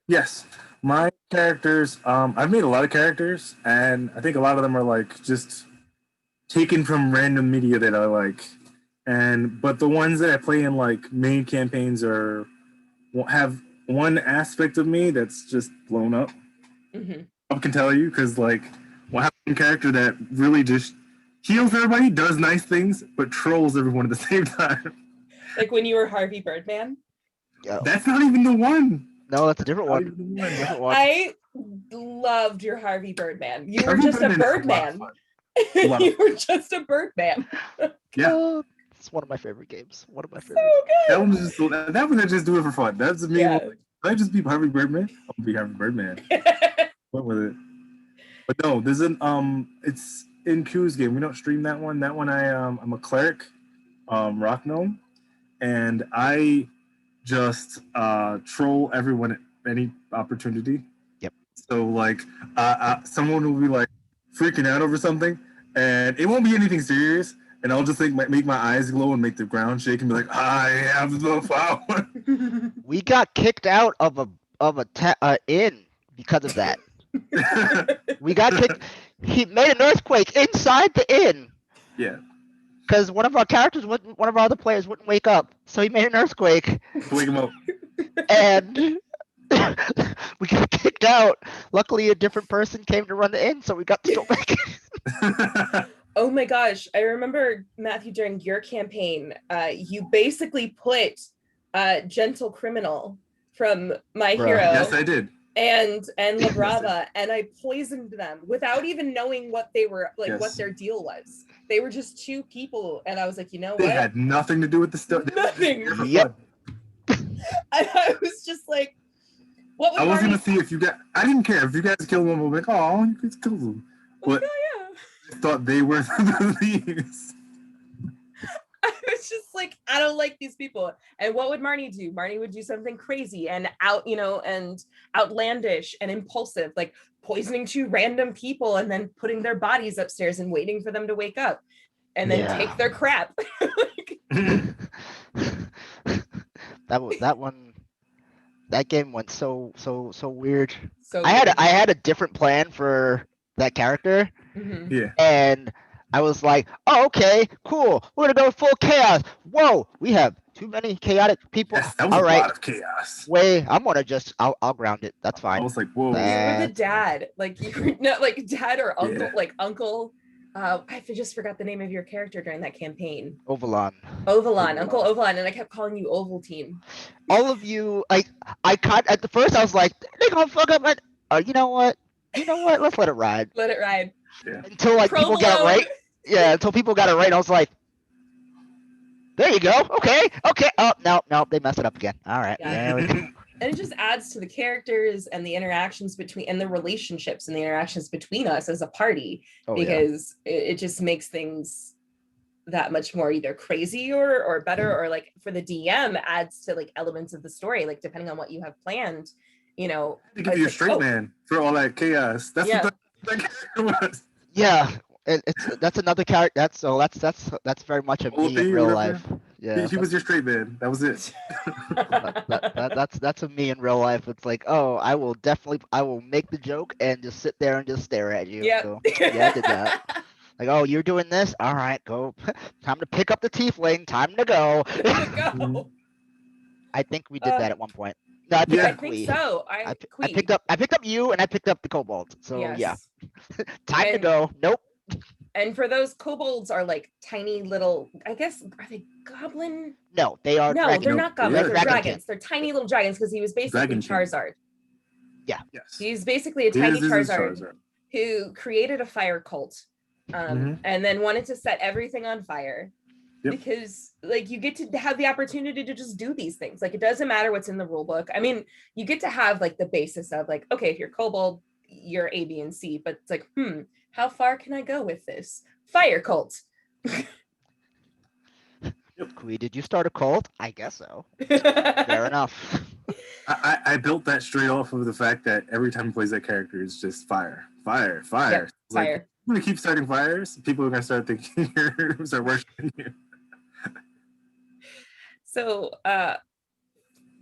[SPEAKER 4] Yes, my characters. I've made a lot of characters, and I think a lot of them are like just taken from random media that I like. But the ones that I play in like main campaigns have one aspect of me that's just blown up.
[SPEAKER 1] Mhm.
[SPEAKER 4] I can tell you because like one character that really just heals everybody, does nice things, but trolls everyone at the same time.
[SPEAKER 1] Like when you were Harvey Birdman.
[SPEAKER 2] Yeah.
[SPEAKER 4] That's not even the one.
[SPEAKER 2] No, that's a different
[SPEAKER 4] Not
[SPEAKER 2] one.
[SPEAKER 4] even the one.
[SPEAKER 2] Different one.
[SPEAKER 1] I loved your Harvey Birdman. You were
[SPEAKER 4] Harvey
[SPEAKER 1] just a
[SPEAKER 4] Birdman is
[SPEAKER 1] Birdman.
[SPEAKER 4] a lot of
[SPEAKER 1] You were just a Birdman.
[SPEAKER 4] Yeah.
[SPEAKER 2] It's one of my favorite games. One of my
[SPEAKER 1] So
[SPEAKER 2] favorite.
[SPEAKER 4] That
[SPEAKER 1] good.
[SPEAKER 4] one was just that one I just do it for fun. That's me.
[SPEAKER 1] Yeah.
[SPEAKER 4] Like, can I just be Harvey Birdman? I'll be Harvey Birdman. What with it? But no, there's it's in Q's game. We don't stream that one. That one I'm a cleric, rock gnome, and I just troll everyone at any opportunity.
[SPEAKER 2] Yep.
[SPEAKER 4] So like someone will be like freaking out over something, and it won't be anything serious, and I'll just make my eyes glow and make the ground shake and be like, I have the power.
[SPEAKER 2] We got kicked out of a inn because of that. We got kicked. He made an earthquake inside the inn
[SPEAKER 4] Yeah.
[SPEAKER 2] because one of our other players wouldn't wake up, so he made an earthquake,
[SPEAKER 4] Wake him up.
[SPEAKER 2] and we got kicked out. Luckily, a different person came to run the inn, so we got to go back in.
[SPEAKER 1] Oh my gosh. I remember, Matthew, during your campaign, you basically put Gentle Criminal from My
[SPEAKER 2] Bruh.
[SPEAKER 1] Hero
[SPEAKER 4] Yes, I did.
[SPEAKER 1] and La
[SPEAKER 4] Yes,
[SPEAKER 1] Brava, and I poisoned them without even knowing what they were, like, what
[SPEAKER 4] Yes.
[SPEAKER 1] their deal was. They were just two people, and I was like, you know
[SPEAKER 4] They
[SPEAKER 1] what?
[SPEAKER 4] had nothing to do with the stuff.
[SPEAKER 1] Nothing.
[SPEAKER 2] Yep.
[SPEAKER 1] I was just like, what would
[SPEAKER 4] I was
[SPEAKER 1] Marty?
[SPEAKER 4] gonna see if you got. I didn't care if you guys killed one. I'm like, oh, you guys killed them. But
[SPEAKER 1] Oh,
[SPEAKER 4] I thought they were the thieves.
[SPEAKER 1] I was just like, I don't like these people. And what would Marnie do? Marnie would do something crazy and and outlandish and impulsive, like poisoning two random people and then putting their bodies upstairs and waiting for them to wake up and then
[SPEAKER 2] Yeah.
[SPEAKER 1] take their crap.
[SPEAKER 2] That game went so weird.
[SPEAKER 1] So
[SPEAKER 2] I
[SPEAKER 1] good.
[SPEAKER 2] had a different plan for that character,
[SPEAKER 1] Mhm.
[SPEAKER 4] Yeah.
[SPEAKER 2] and I was like, oh, okay, cool. We're gonna go full chaos. Whoa, we have too many chaotic people.
[SPEAKER 4] Yes, that was
[SPEAKER 2] All
[SPEAKER 4] a
[SPEAKER 2] right,
[SPEAKER 4] lot of chaos.
[SPEAKER 2] I'm gonna I'll ground it. That's
[SPEAKER 4] I
[SPEAKER 2] fine.
[SPEAKER 4] was like, whoa.
[SPEAKER 1] You were the
[SPEAKER 2] That's fine.
[SPEAKER 1] dad, like you were not like dad or uncle,
[SPEAKER 4] Yeah.
[SPEAKER 1] like uncle. I just forgot the name of your character during that campaign.
[SPEAKER 2] Ovalon.
[SPEAKER 1] Ovalon, Uncle Ovalon, and I kept calling you Ovaltine.
[SPEAKER 2] All of you, like, I caught at the first. I was like, they gonna fuck up. You know what? Let's let it ride
[SPEAKER 1] Let it ride.
[SPEAKER 4] Yeah.
[SPEAKER 2] until like people get it
[SPEAKER 1] Provolone.
[SPEAKER 2] right. Yeah, until people got it right. I was like, there you go. Okay. Oh no, they messed it up again. All right.
[SPEAKER 1] Yeah.
[SPEAKER 2] There we go.
[SPEAKER 1] And it just adds to the characters and the interactions between and the relationships and the interactions between us as a party,
[SPEAKER 2] Oh, yeah.
[SPEAKER 1] because it just makes things that much more either crazy or better, or like for the DM adds to like elements of the story, like depending on what you have planned,
[SPEAKER 4] To give
[SPEAKER 1] it's
[SPEAKER 4] you a
[SPEAKER 1] like,
[SPEAKER 4] straight man for all that chaos. That's
[SPEAKER 1] Yeah.
[SPEAKER 4] what that character was.
[SPEAKER 2] Yeah, that's another character. That's very much a me
[SPEAKER 4] Oldie,
[SPEAKER 2] in real
[SPEAKER 4] whatever.
[SPEAKER 2] life. Yeah,
[SPEAKER 4] He was your straight man. That was it.
[SPEAKER 2] that's a me in real life. It's like, oh, I will make the joke and just sit there and just stare at you.
[SPEAKER 1] Yep.
[SPEAKER 2] So, yeah, I did that. Like, oh, you're doing this? All right, go. Time to pick up the tiefling. Time to go.
[SPEAKER 1] There we go.
[SPEAKER 2] I think we did that at one point. No, I picked
[SPEAKER 4] Yeah.
[SPEAKER 1] I
[SPEAKER 2] up
[SPEAKER 1] think
[SPEAKER 2] Kui.
[SPEAKER 1] so.
[SPEAKER 2] I
[SPEAKER 1] Kui.
[SPEAKER 2] picked up you, and I picked up the kobold. So yeah,
[SPEAKER 1] Yes.
[SPEAKER 2] time to
[SPEAKER 1] And-
[SPEAKER 2] go. Nope.
[SPEAKER 1] And for those kobolds are like tiny little, I guess, are they goblin?
[SPEAKER 2] No, they are.
[SPEAKER 1] No,
[SPEAKER 2] dragon.
[SPEAKER 1] they're
[SPEAKER 4] No,
[SPEAKER 1] not
[SPEAKER 4] they
[SPEAKER 1] goblins.
[SPEAKER 4] are
[SPEAKER 1] They're
[SPEAKER 2] dragon
[SPEAKER 1] dragons. They're tiny little dragons because he was basically
[SPEAKER 4] Dragon King.
[SPEAKER 1] Charizard.
[SPEAKER 2] Yeah.
[SPEAKER 4] Yes.
[SPEAKER 1] He's basically a
[SPEAKER 4] This
[SPEAKER 1] tiny
[SPEAKER 4] is
[SPEAKER 1] Charizard who created a fire cult
[SPEAKER 4] Mhm.
[SPEAKER 1] and then wanted to set everything on fire.
[SPEAKER 4] Yep.
[SPEAKER 1] Because like you get to have the opportunity to just do these things. Like it doesn't matter what's in the rule book. I mean, you get to have like the basis of like, okay, if you're kobold, you're A, B, and C, but it's like, how far can I go with this? Fire cult.
[SPEAKER 2] Kui, did you start a cult? I guess so. Fair enough.
[SPEAKER 4] I built that straight off of the fact that every time he plays that character, it's just fire.
[SPEAKER 1] Yep,
[SPEAKER 4] It's like,
[SPEAKER 1] fire.
[SPEAKER 4] I'm gonna keep starting fires. People are gonna start thinking you're start worshiping you.
[SPEAKER 1] So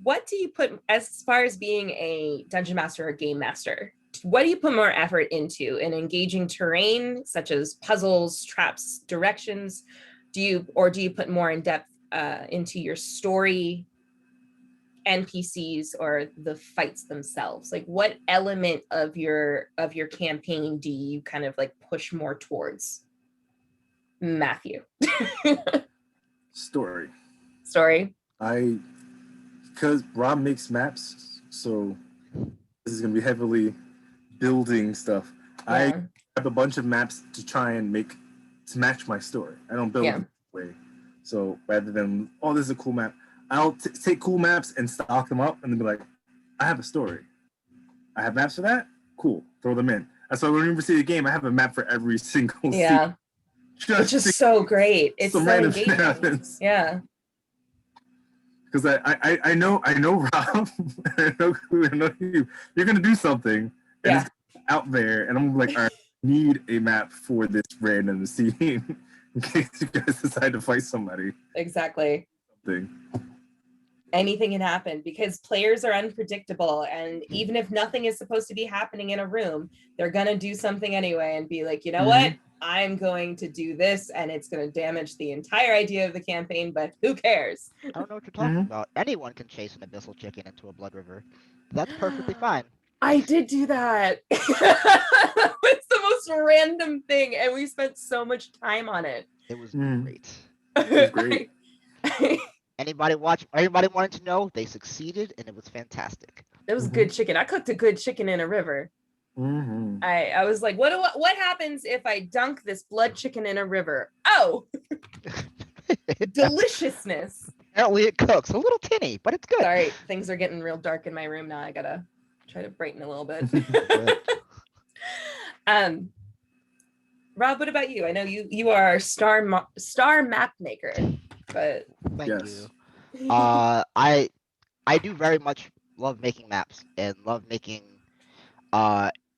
[SPEAKER 1] what do you put as far as being a dungeon master or game master? What do you put more effort into in engaging terrain such as puzzles, traps, directions? Do you put more in depth into your story, NPCs, or the fights themselves? Like what element of your campaign do you kind of like push more towards? Matthew.
[SPEAKER 4] Story. Because Rob makes maps, so this is gonna be heavily building stuff.
[SPEAKER 1] Yeah.
[SPEAKER 4] I have a bunch of maps to try and match my story. I don't build it that way. So rather than, oh, this is a cool map, I'll take cool maps and stock them up and then be like, I have a story. I have maps for that? Cool. Throw them in. That's why when we see the game, I have a map for every single
[SPEAKER 1] Yeah.
[SPEAKER 4] scene.
[SPEAKER 1] It's just so great. It's
[SPEAKER 4] some
[SPEAKER 1] so
[SPEAKER 4] random shit
[SPEAKER 1] engaging.
[SPEAKER 4] happens.
[SPEAKER 1] Yeah.
[SPEAKER 4] Because I know Rob, I know you. You're gonna do something, and it's out there, and I'm like, all right, I need a map for this random scene in case you guys decide to fight somebody.
[SPEAKER 1] Exactly.
[SPEAKER 4] Something.
[SPEAKER 1] Anything can happen because players are unpredictable, and even if nothing is supposed to be happening in a room, they're gonna do something anyway and be like, you know what? I'm going to do this, and it's going to damage the entire idea of the campaign, but who cares?
[SPEAKER 2] I don't know what you're talking about. Anyone can chase an abyssal chicken into a blood river. That's perfectly fine.
[SPEAKER 1] I did do that. It's the most random thing, and we spent so much time on it.
[SPEAKER 2] It was great.
[SPEAKER 4] It was great.
[SPEAKER 2] Anybody wanted to know, they succeeded, and it was fantastic.
[SPEAKER 1] It was good chicken. I cooked a good chicken in a river. I was like, what happens if I dunk this blood chicken in a river? Oh, deliciousness.
[SPEAKER 2] Apparently it cooks a little tinny, but it's good.
[SPEAKER 1] Sorry, things are getting real dark in my room now. I gotta try to brighten a little bit. Rob, what about you? I know you are our star map maker, but
[SPEAKER 2] Thank you. I do very much love making maps and love making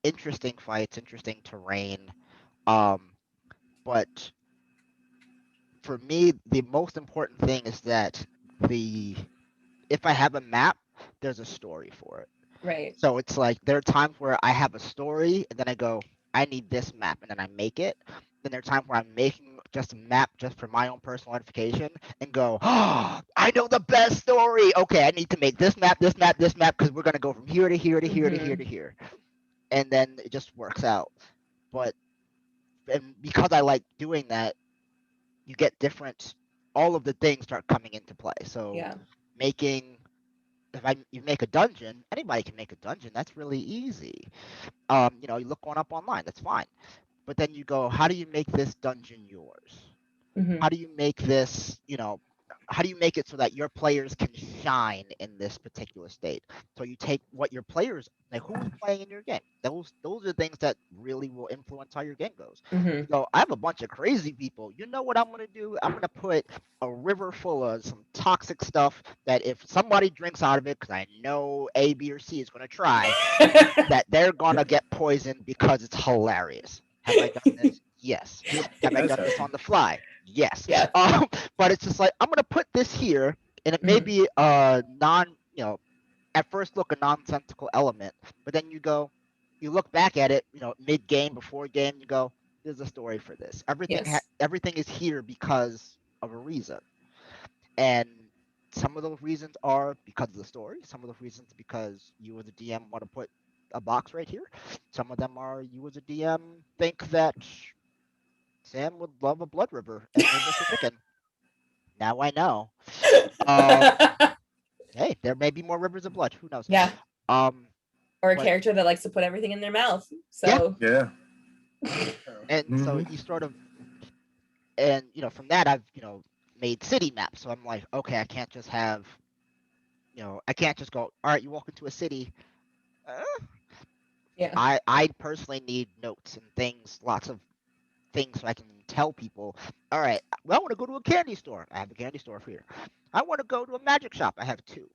[SPEAKER 2] interesting fights, interesting terrain. But for me, the most important thing is that if I have a map, there's a story for it.
[SPEAKER 1] Right.
[SPEAKER 2] So it's like there are times where I have a story and then I go, I need this map, and then I make it. Then there are times where I'm making just a map just for my own personal edification and go, oh, I know the best story. Okay, I need to make this map, because we're gonna go from here to here to here to here to here. And then it just works out. But because I like doing that, you get all of the things start coming into play. So you make a dungeon, anybody can make a dungeon. That's really easy. You look one up online, that's fine. But then you go, how do you make this dungeon yours? How do you make this, how do you make it so that your players can shine in this particular state? So you take what your players, like who's playing in your game. Those are things that really will influence how your game goes. So I have a bunch of crazy people. You know what I'm going to do? I'm going to put a river full of some toxic stuff that if somebody drinks out of it, because I know A, B, or C is going to try, that they're going to get poisoned because it's hilarious. Have I done this? Yes. Have I done this on the fly? Yes.
[SPEAKER 1] Yeah.
[SPEAKER 2] But it's just like, I'm going to put this here, and it may be a at first look, a nonsensical element, but then you look back at it, mid-game, before game, you go, there's a story for this. Everything is here because of a reason. And some of those reasons are because of the story. Some of those reasons because you as a DM want to put a box right here. Some of them are you as a DM think that Sam would love a blood river and name this a chicken. Now I know. Hey, there may be more rivers of blood. Who knows?
[SPEAKER 1] Yeah.
[SPEAKER 2] Um,
[SPEAKER 1] Or a
[SPEAKER 2] but-
[SPEAKER 1] character that likes to put everything in their mouth.
[SPEAKER 2] Yeah.
[SPEAKER 1] So
[SPEAKER 4] Yeah.
[SPEAKER 2] and so
[SPEAKER 4] Mhm.
[SPEAKER 2] he sort of, and from that I've made city maps. So I'm like, okay, I can't just have, I can't just go. All right, you walk into a city. Uh,
[SPEAKER 1] yeah.
[SPEAKER 2] I personally need notes and things, lots of things, so I can tell people. All right, well, I want to go to a candy store. I have a candy store here. I want to go to a magic shop. I have 2.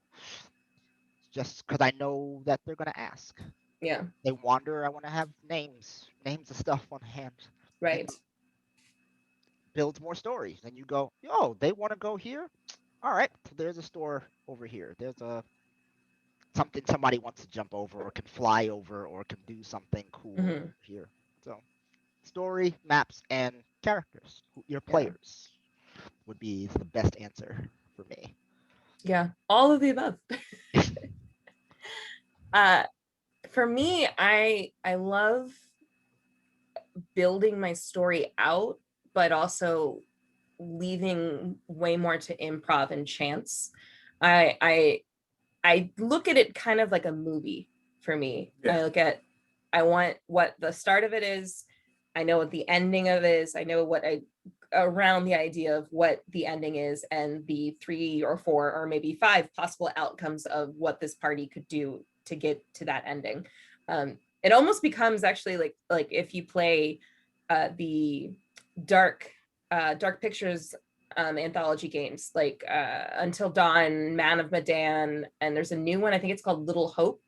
[SPEAKER 2] Just because I know that they're gonna ask.
[SPEAKER 1] Yeah.
[SPEAKER 2] They wander. I want to have names of stuff on hand.
[SPEAKER 1] Right.
[SPEAKER 2] Builds more stories. Then you go, oh, they want to go here. All right, so there's a store over here. There's something somebody wants to jump over or can fly over or can do something cool
[SPEAKER 1] Mhm.
[SPEAKER 2] here. So story, maps, and characters. Your
[SPEAKER 1] Yeah.
[SPEAKER 2] players would be the best answer for me.
[SPEAKER 1] Yeah. All of the above. For me, I love building my story out, but also leaving way more to improv and chance. I look at it kind of like a movie for me.
[SPEAKER 4] Yeah.
[SPEAKER 1] I want what the start of it is. I know what the ending of it is. I know around the idea of what the ending is and the 3 or 4 or maybe 5 possible outcomes of what this party could do to get to that ending. It almost becomes actually like if you play the dark pictures anthology games like Until Dawn, Man of Medan, and there's a new one, I think it's called Little Hope,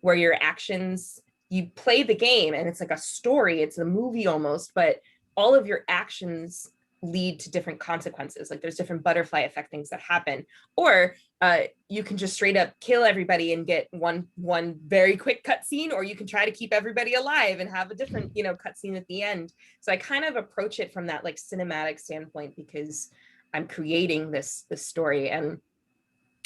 [SPEAKER 1] where your actions, you play the game and it's like a story, it's a movie almost, but all of your actions lead to different consequences. Like there's different butterfly effect things that happen, or you can just straight up kill everybody and get one very quick cutscene, or you can try to keep everybody alive and have a different cutscene at the end. So I kind of approach it from that like cinematic standpoint because I'm creating this story, and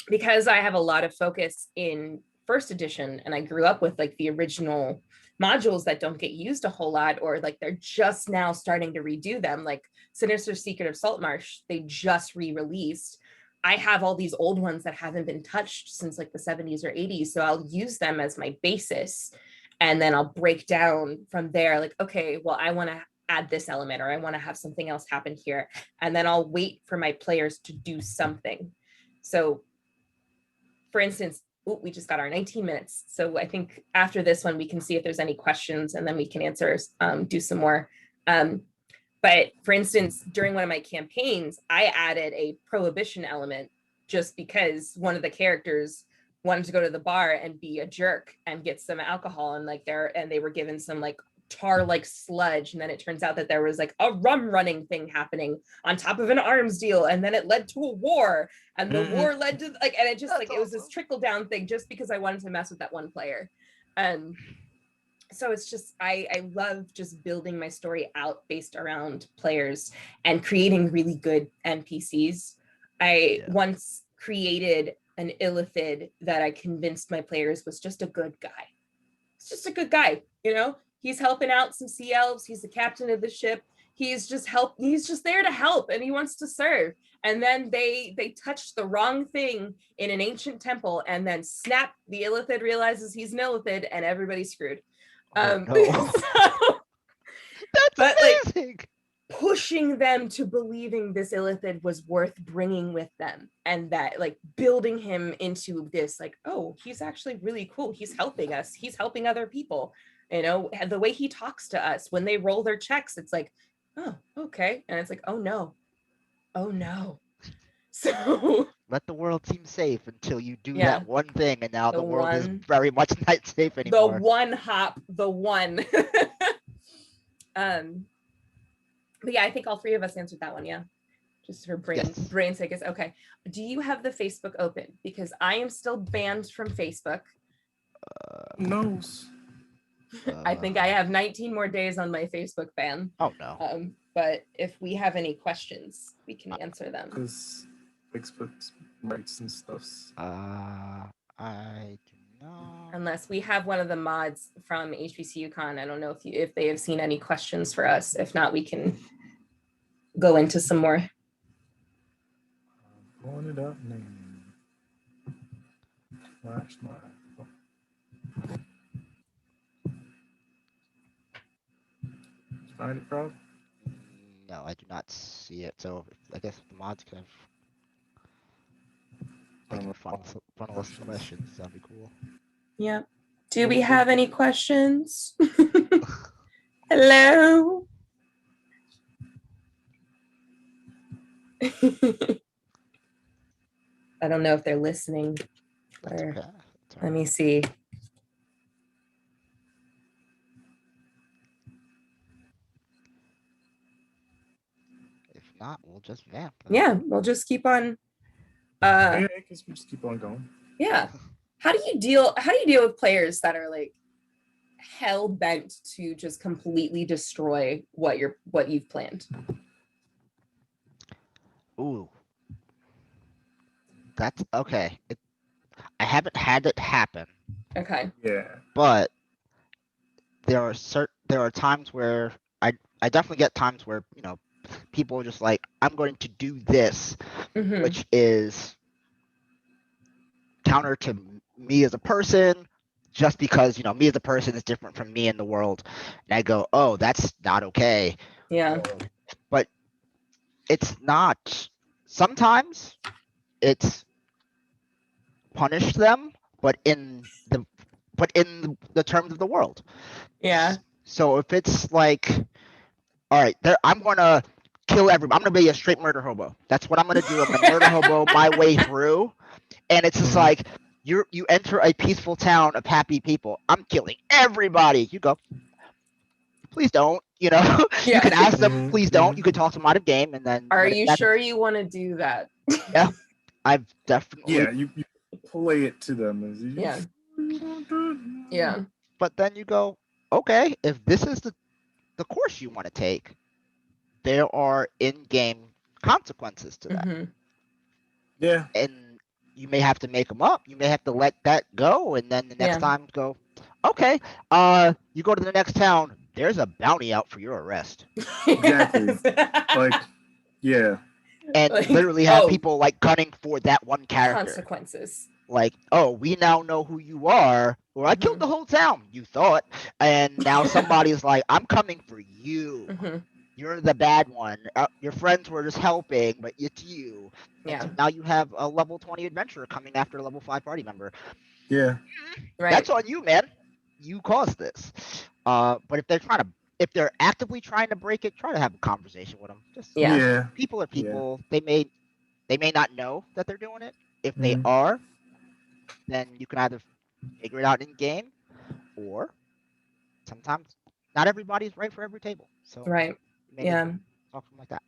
[SPEAKER 1] because I have a lot of focus in first edition and I grew up with like the original modules that don't get used a whole lot, or like they're just now starting to redo them, like Sinister Secret of Saltmarsh, they just re-released. I have all these old ones that haven't been touched since like the 70s or 80s, so I'll use them as my basis and then I'll break down from there, like, okay, well, I want to add this element or I want to have something else happen here, and then I'll wait for my players to do something. So for instance, we just got our 19 minutes. So I think after this one, we can see if there's any questions and then we can answer, do some more. But for instance, during one of my campaigns, I added a prohibition element just because one of the characters wanted to go to the bar and be a jerk and get some alcohol, and they were given some like tar like sludge, and then it turns out that there was like a rum running thing happening on top of an arms deal, and then it led to a war, and the war led to like, and it just like, it was this trickle down thing just because I wanted to mess with that one player. So it's just I love just building my story out based around players and creating really good NPCs. I once created an illithid that I convinced my players was just a good guy. It's just a good guy, He's helping out some sea elves. He's the captain of the ship. He's just there to help, and he wants to serve. And then they touched the wrong thing in an ancient temple, and then snap, the illithid realizes he's an illithid, and everybody's screwed.
[SPEAKER 2] No.
[SPEAKER 1] That's
[SPEAKER 2] amazing.
[SPEAKER 1] Like, pushing them to believing this illithid was worth bringing with them, and that like building him into this like, oh, he's actually really cool, he's helping us, he's helping other people, the way he talks to us when they roll their checks, it's like, oh, okay, and it's like, oh no. So
[SPEAKER 2] let the world seem safe until you do that one thing, and now the world is very much not safe anymore.
[SPEAKER 1] The one but yeah, I think all 3 of us answered that one. Yeah, just for brain sake. Is okay. Do you have the Facebook open? Because I am still banned from Facebook.
[SPEAKER 4] Who knows?
[SPEAKER 1] I think I have 19 more days on my Facebook ban.
[SPEAKER 2] Oh no.
[SPEAKER 1] But if we have any questions, we can answer them.
[SPEAKER 4] Because Facebook's rights and stuffs.
[SPEAKER 2] I do not.
[SPEAKER 1] Unless we have one of the mods from HBC UConn. I don't know if they have seen any questions for us. If not, we can go into some more.
[SPEAKER 4] Pulling it up now. Flashlight. Find it, bro.
[SPEAKER 2] No, I do not see it. So I guess the mods could have funnel us questions. That'd be cool.
[SPEAKER 1] Yeah. Do we have any questions? Hello. I don't know if they're listening.
[SPEAKER 2] That's
[SPEAKER 1] Or,
[SPEAKER 2] okay. That's all
[SPEAKER 1] let me
[SPEAKER 2] right.
[SPEAKER 1] see.
[SPEAKER 4] If
[SPEAKER 2] not, we'll just vamp.
[SPEAKER 1] Yeah, we'll just keep on.
[SPEAKER 4] Yeah, I guess we just keep on going.
[SPEAKER 1] Yeah. How do you deal with players that are like hell bent to just completely destroy what you've planned?
[SPEAKER 2] Ooh. That's okay. I haven't had it happen.
[SPEAKER 1] Okay.
[SPEAKER 4] Yeah.
[SPEAKER 2] But there are times where I definitely get times where, you know, people are just like, I'm going to do this,
[SPEAKER 1] Mhm.
[SPEAKER 2] which is counter to me as a person, just because, you know, me as a person is different from me in the world. And I go, oh, that's not okay.
[SPEAKER 1] Yeah.
[SPEAKER 2] But it's not. Sometimes it's punish them, but in the terms of the world.
[SPEAKER 1] Yeah.
[SPEAKER 2] So if it's like, all right, I'm gonna kill everybody. I'm gonna be a straight murder hobo. That's what I'm gonna do. I'm gonna murder hobo my way through. And it's just like you enter a peaceful town of happy people. I'm killing everybody. You go, please don't. You know,
[SPEAKER 1] Yeah.
[SPEAKER 2] you can ask them, please don't. You can toss them out of game, and then.
[SPEAKER 1] Are you sure you want to do that?
[SPEAKER 2] Yeah, I've definitely.
[SPEAKER 4] Yeah, you play it to them as you.
[SPEAKER 1] Yeah. Yeah.
[SPEAKER 2] But then you go, okay, if this is the course you want to take, there are in-game consequences to that.
[SPEAKER 1] Mhm.
[SPEAKER 4] Yeah.
[SPEAKER 2] And you may have to make them up. You may have to let that go, and then the next time go, okay, you go to the next town. There's a bounty out for your arrest.
[SPEAKER 4] Exactly. Like, yeah.
[SPEAKER 2] And
[SPEAKER 1] Like,
[SPEAKER 2] literally have people like gunning for that one character.
[SPEAKER 1] Consequences.
[SPEAKER 2] Like, oh, we now know who you are. Or I killed the whole town, you thought. And now somebody's like, I'm coming for you.
[SPEAKER 1] Mhm.
[SPEAKER 2] You're the bad one. Your friends were just helping, but it's you. And
[SPEAKER 1] Yeah.
[SPEAKER 2] so now you have a level 20 adventurer coming after a level 5 party member.
[SPEAKER 4] Yeah.
[SPEAKER 1] Right.
[SPEAKER 2] That's on you, man. You caused this. But if they're actively trying to break it, try to have a conversation with them. Just
[SPEAKER 1] Yeah.
[SPEAKER 2] people are people. They may not know that they're doing it. If they
[SPEAKER 4] Mhm.
[SPEAKER 2] are, then you can either figure it out in game, or sometimes not everybody's right for every table. So
[SPEAKER 1] Right. Yeah.
[SPEAKER 2] Talk like that.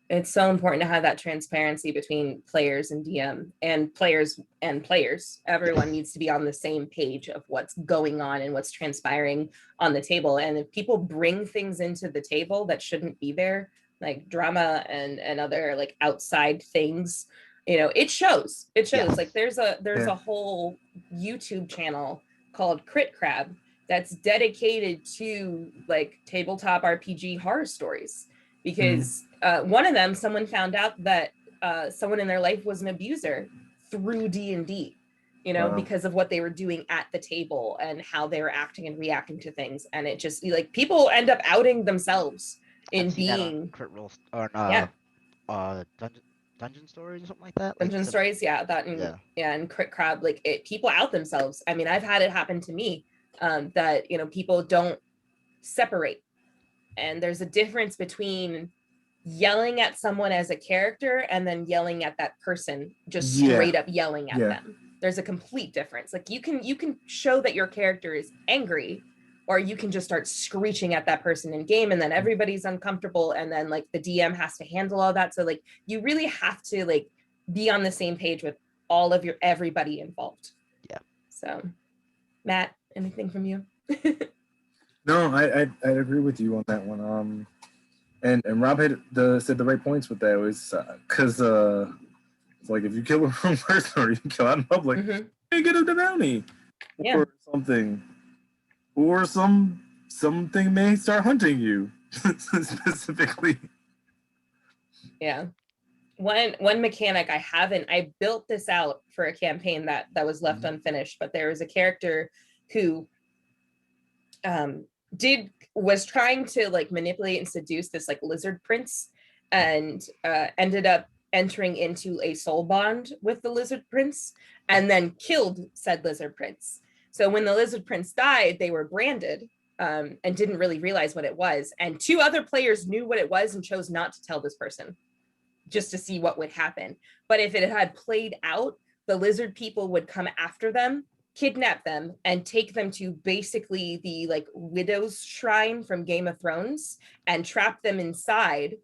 [SPEAKER 1] It's so important to have that transparency between players and DM and players. Everyone needs to be on the same page of what's going on and what's transpiring on the table. And if people bring things into the table that shouldn't be there, like drama and other like outside things, you know, it shows. Like there's a whole YouTube channel called Crit Crab that's dedicated to like tabletop RPG horror stories. Because one of them, someone found out that someone in their life was an abuser through D&D, you know, because of what they were doing at the table and how they were acting and reacting to things. And it just like people end up outing themselves in being
[SPEAKER 2] Crit Roll or Dungeon Stories or something like that.
[SPEAKER 1] Dungeon Stories, and Crit Crab, like people out themselves. I mean, I've had it happen to me that, you know, people don't separate. And there's a difference between yelling at someone as a character and then yelling at that person, just straight up yelling at them. There's a complete difference. Like you can show that your character is angry, or you can just start screeching at that person in game, and then everybody's uncomfortable, and then like the DM has to handle all that. So like you really have to like be on the same page with all of everybody involved.
[SPEAKER 2] Yeah.
[SPEAKER 1] So Matt, anything from you?
[SPEAKER 4] No, I agree with you on that one. And Rob had said the right points with that. It was because It's like if you kill a wrong person or you kill out in public,
[SPEAKER 1] Mhm.
[SPEAKER 4] you get a bounty
[SPEAKER 1] Yeah.
[SPEAKER 4] or something, or something may start hunting you specifically.
[SPEAKER 1] Yeah. One mechanic I built this out for a campaign that was left unfinished, but there was a character who was trying to like manipulate and seduce this like lizard prince, and ended up entering into a soul bond with the lizard prince, and then killed said lizard prince. So when the lizard prince died, they were branded, and didn't really realize what it was, and 2 other players knew what it was and chose not to tell this person, just to see what would happen. But if it had played out, the lizard people would come after them, kidnap them, and take them to basically the like widow's shrine from Game of Thrones, and trap them inside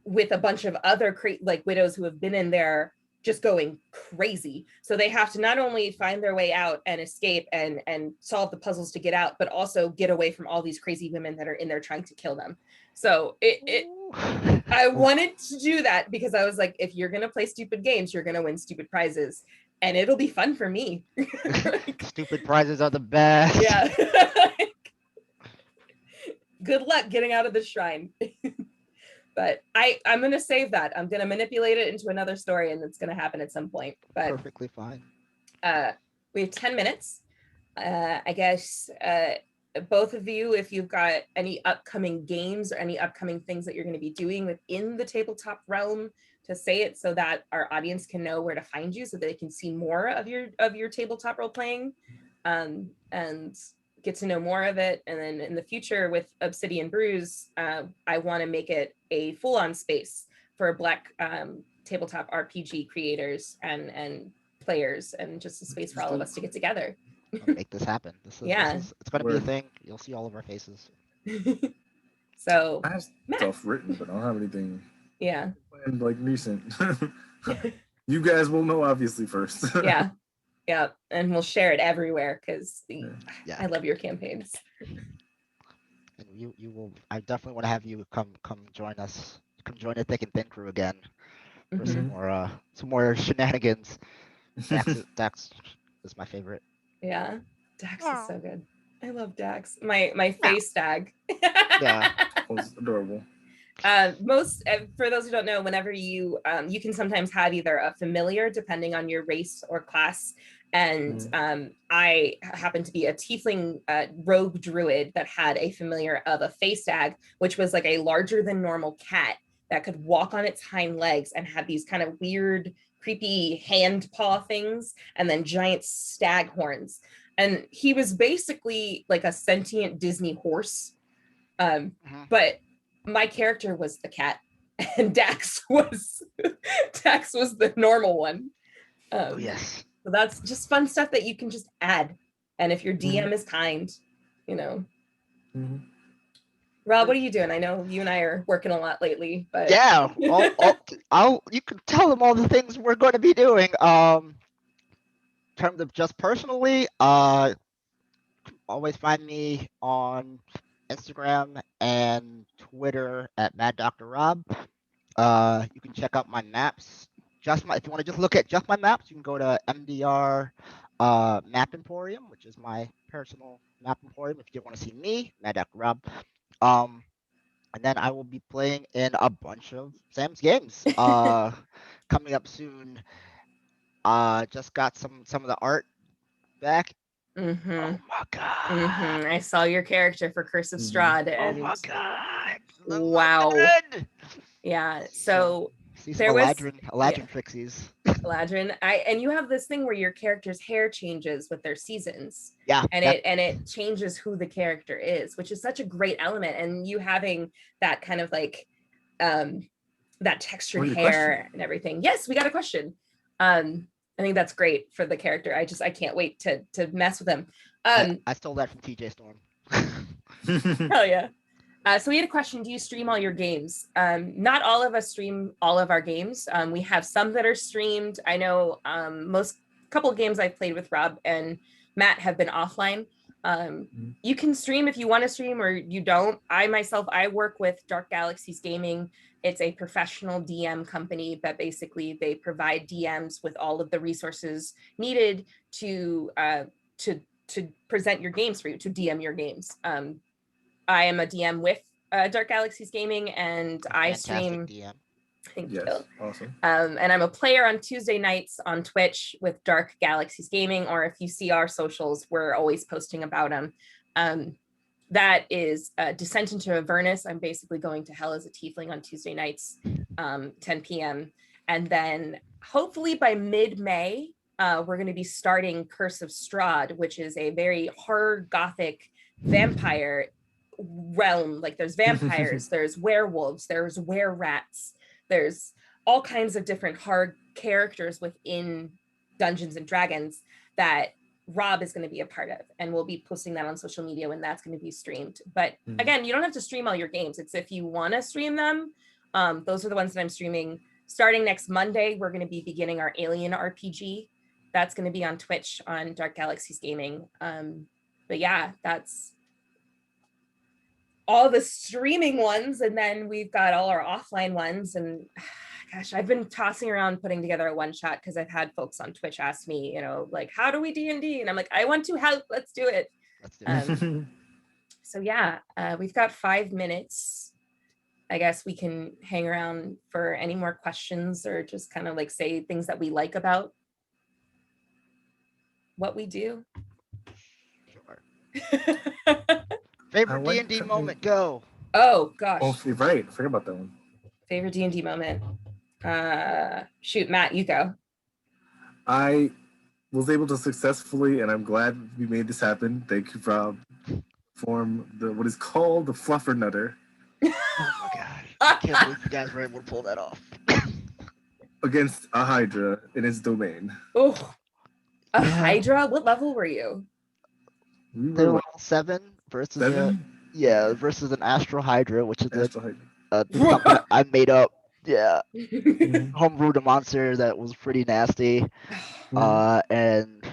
[SPEAKER 1] with a bunch of other like widows who have been in there just going crazy. So they have to not only find their way out and escape and solve the puzzles to get out, but also get away from all these crazy women that are in there trying to kill them. So I wanted to do that because I was like, if you're going to play stupid games, you're going to win stupid prizes, and it'll be fun for me.
[SPEAKER 2] Stupid prizes are the best.
[SPEAKER 1] Yeah. Good luck getting out of the shrine. But I'm going to save that. I'm going to manipulate it into another story, and it's going to happen at some point. But
[SPEAKER 2] Perfectly fine.
[SPEAKER 1] we have 10 minutes. I guess both of you, if you've got any upcoming games or any upcoming things that you're going to be doing within the tabletop realm, to say it so that our audience can know where to find you, so they can see more of your tabletop role playing, and get to know more of it. And then in the future with Obsidian Brews, I want to make it a full-on space for Black tabletop RPG creators and players, and just a space for all of us to get together.
[SPEAKER 2] I'll make this happen. It's going to be a thing. You'll see all of our faces.
[SPEAKER 1] So
[SPEAKER 4] I have stuff written, but I don't have anything.
[SPEAKER 1] Yeah.
[SPEAKER 4] Planned, like recent. You guys will know obviously first.
[SPEAKER 1] Yeah. Yeah. And we'll share it everywhere because
[SPEAKER 2] Yeah.
[SPEAKER 1] I love your campaigns.
[SPEAKER 2] And you will. I definitely want to have you come join us. Come join the Thick and Thin crew again for some more shenanigans. Dax is my favorite.
[SPEAKER 1] Yeah, Dax is so good. I love Dax. My face stag.
[SPEAKER 2] Yeah,
[SPEAKER 4] it was adorable.
[SPEAKER 1] For those who don't know, whenever you can sometimes have either a familiar depending on your race or class, and I happen to be a tiefling rogue druid that had a familiar of a face stag, which was like a larger than normal cat that could walk on its hind legs and had these kind of weird creepy hand paw things, and then giant stag horns. And he was basically like a sentient Disney horse. But my character was the cat, and Dax was the normal one.
[SPEAKER 2] yes.
[SPEAKER 1] So that's just fun stuff that you can just add. And if your DM is kind, you know. Rob, what are you doing? I know you and I are working a lot lately, but
[SPEAKER 2] yeah, you can tell them all the things we're going to be doing. In terms of just personally, always find me on Instagram and Twitter at Mad Dr. Rob. You can check out my maps. If you want to just look at just my maps, you can go to MDR Map Emporium, which is my personal map emporium. If you want to see me, Mad Dr. Rob. And then I will be playing in a bunch of Sam's games coming up soon. Just got some of the art back. Oh my god!
[SPEAKER 1] I saw your character for Curse of Strahd. And
[SPEAKER 2] oh my god!
[SPEAKER 1] Wow. Yeah. So
[SPEAKER 2] there was Eladrin Trixies.
[SPEAKER 1] Eladrin. And you have this thing where your character's hair changes with their seasons.
[SPEAKER 2] Yeah.
[SPEAKER 1] And it changes who the character is, which is such a great element. And you having that kind of like that textured hair and everything. Yes, we got a question. I think that's great for the character. I can't wait to mess with him.
[SPEAKER 2] I stole that from TJ Storm.
[SPEAKER 1] Hell yeah. So we had a question. Do you stream all your games? Not all of us stream all of our games. We have some that are streamed. I know couple of games I've played with Rob and Matt have been offline. You can stream if you want to stream or you don't. I work with Dark Galaxies Gaming. It's a professional DM company that basically they provide DMs with all of the resources needed to present your games for you, to DM your games. I am a DM with Dark Galaxies Gaming, and I stream.
[SPEAKER 2] DM.
[SPEAKER 1] Thank
[SPEAKER 4] Yes,
[SPEAKER 1] you.
[SPEAKER 4] awesome.
[SPEAKER 1] And I'm a player on Tuesday nights on Twitch with Dark Galaxies Gaming, or if you see our socials, we're always posting about them. That is Descent into Avernus. I'm basically going to hell as a tiefling on Tuesday nights, 10 p.m. And then hopefully by mid-May, we're going to be starting Curse of Strahd, which is a very horror gothic vampire realm. Like there's vampires, there's werewolves, there's were-rats, there's all kinds of different hard characters within Dungeons and Dragons that Rob is going to be a part of, and we'll be posting that on social media when that's going to be streamed. But again, you don't have to stream all your games. It's if you want to stream them. Those are the ones that I'm streaming. Starting next Monday, we're going to be beginning our Alien RPG. That's going to be on Twitch on Dark Galaxies Gaming. But yeah, that's all the streaming ones, and then we've got all our offline ones. And gosh, I've been tossing around putting together a one shot because I've had folks on Twitch ask me, you know, like, how do we D&D? And I'm like, I want to help. Let's do it. So yeah, we've got 5 minutes. I guess we can hang around for any more questions or just kind of like say things that we like about what we do.
[SPEAKER 2] Sure. Favorite D&D moment, go.
[SPEAKER 1] Oh gosh.
[SPEAKER 4] Oh, right. I forgot about that one.
[SPEAKER 1] Favorite D&D moment. Shoot, Matt, you go.
[SPEAKER 4] I was able to successfully, and I'm glad we made this happen. Thank you, Rob. Form what is called the Fluffer Nutter.
[SPEAKER 2] Oh my god! I can't believe you guys were able to pull that off.
[SPEAKER 4] Against a Hydra in its domain.
[SPEAKER 1] Oh, a Hydra? What level were you?
[SPEAKER 2] They're level 7 versus versus an Astral Hydra, which is something I made up. Yeah, homebrewed a monster that was pretty nasty, and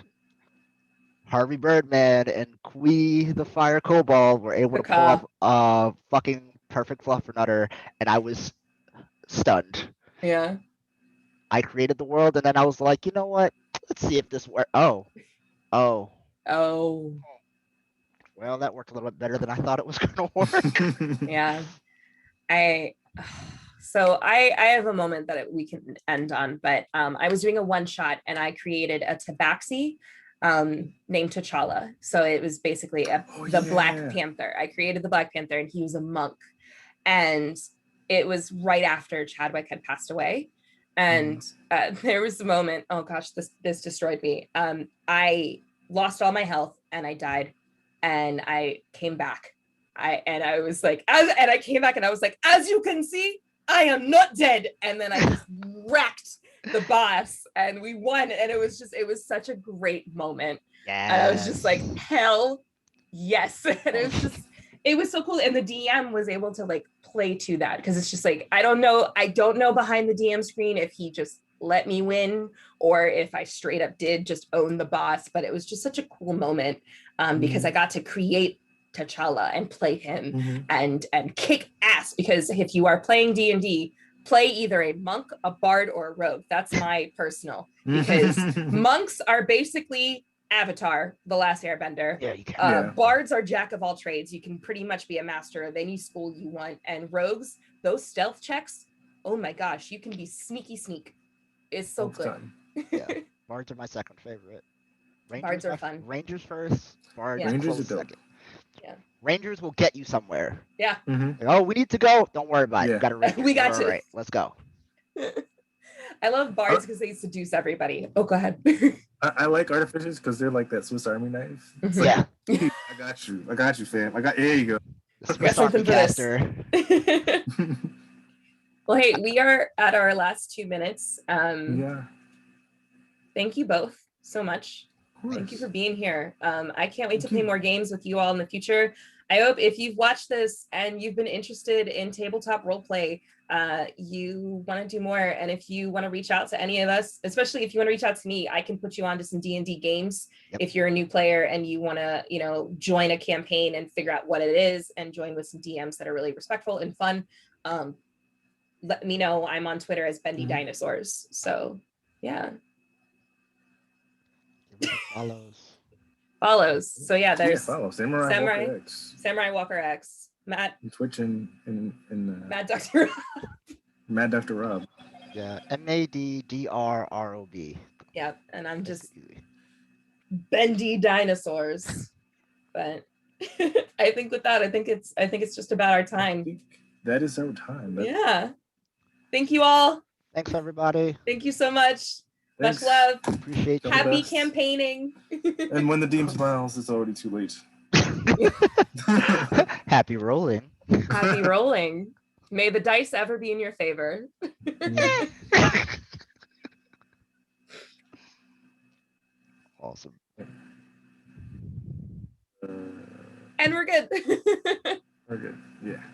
[SPEAKER 2] Harvey Birdman and Kui the Fire Kobold were able to pull off a fucking perfect Fluffernutter, and I was stunned.
[SPEAKER 1] Yeah.
[SPEAKER 2] I created the world, and then I was like, you know what? Let's see if this works. Oh. Well, that worked a little bit better than I thought it was going to work.
[SPEAKER 1] Yeah. So I have a moment that we can end on, but I was doing a one shot and I created a tabaxi named T'Challa. So it was basically the Black Panther. I created the Black Panther and he was a monk. And it was right after Chadwick had passed away. And there was a moment, oh gosh, this destroyed me. I lost all my health and I died and I came back. I came back and I was like, as you can see, I am not dead. And then I just wrecked the boss and we won. And it was such a great moment. Yes. And I was just like, hell yes. And it was so cool. And the DM was able to like play to that. Cause it's just like, I don't know behind the DM screen if he just let me win or if I straight up did just own the boss, but it was just such a cool moment because I got to create T'Challa and play him and kick ass, because if you are playing D&D, play either a monk, a bard, or a rogue. That's my personal, because monks are basically Avatar, The Last Airbender. Yeah, you can. Bards are jack of all trades. You can pretty much be a master of any school you want. And rogues, those stealth checks, oh my gosh, you can be sneak. It's so good.
[SPEAKER 2] Yeah, bards are my second favorite.
[SPEAKER 1] Bards are fun.
[SPEAKER 2] Rangers first, bards
[SPEAKER 4] Rangers
[SPEAKER 2] are second.
[SPEAKER 1] Yeah.
[SPEAKER 2] Rangers will get you somewhere.
[SPEAKER 1] Yeah.
[SPEAKER 2] Like, oh, we need to go. Don't worry about it. You got a Ranger.
[SPEAKER 1] We got
[SPEAKER 2] all
[SPEAKER 1] you.
[SPEAKER 2] Right, let's go.
[SPEAKER 1] I love bards because they seduce everybody. Oh, go ahead.
[SPEAKER 4] I like artificers because they're like that Swiss Army knife. It's
[SPEAKER 2] yeah.
[SPEAKER 4] Like, I got you, fam. There you go.
[SPEAKER 2] Swiss Army caster.
[SPEAKER 1] Well, hey, we are at our last 2 minutes. Thank you both so much. Thank you for being here. I can't wait to play more games with you all in the future. I hope if you've watched this and you've been interested in tabletop roleplay, you want to do more. And if you want to reach out to any of us, especially if you want to reach out to me, I can put you on to some D&D games.
[SPEAKER 2] Yep.
[SPEAKER 1] If you're a new player and you want to, join a campaign and figure out what it is and join with some DMs that are really respectful and fun, let me know. I'm on Twitter as Bendy Dinosaurs. So yeah.
[SPEAKER 2] Give us a
[SPEAKER 1] Follows. So yeah, there's
[SPEAKER 4] follow Samurai Walker X.
[SPEAKER 1] Samurai Walker X, Matt,
[SPEAKER 4] And Twitch and
[SPEAKER 1] Matt Dr.
[SPEAKER 4] Mad Dr. Rob.
[SPEAKER 2] Yeah, MADDRROB.
[SPEAKER 1] Yeah, and I'm just
[SPEAKER 2] Easy.
[SPEAKER 1] Bendy Dinosaurs. But I think with that, I think it's just about our
[SPEAKER 4] I
[SPEAKER 1] time.
[SPEAKER 4] think that is our time.
[SPEAKER 1] Yeah. Thank you all.
[SPEAKER 2] Thanks, everybody.
[SPEAKER 1] Thank you so much.
[SPEAKER 4] Thanks.
[SPEAKER 1] Much love.
[SPEAKER 2] Appreciate you.
[SPEAKER 4] All the
[SPEAKER 1] Happy
[SPEAKER 4] best.
[SPEAKER 1] campaigning.
[SPEAKER 4] And when the Dean smiles, it's already too late.
[SPEAKER 2] Happy rolling.
[SPEAKER 1] Happy rolling. May the dice ever be in your favor.
[SPEAKER 2] Awesome.
[SPEAKER 1] And we're good.
[SPEAKER 4] We're good. Yeah.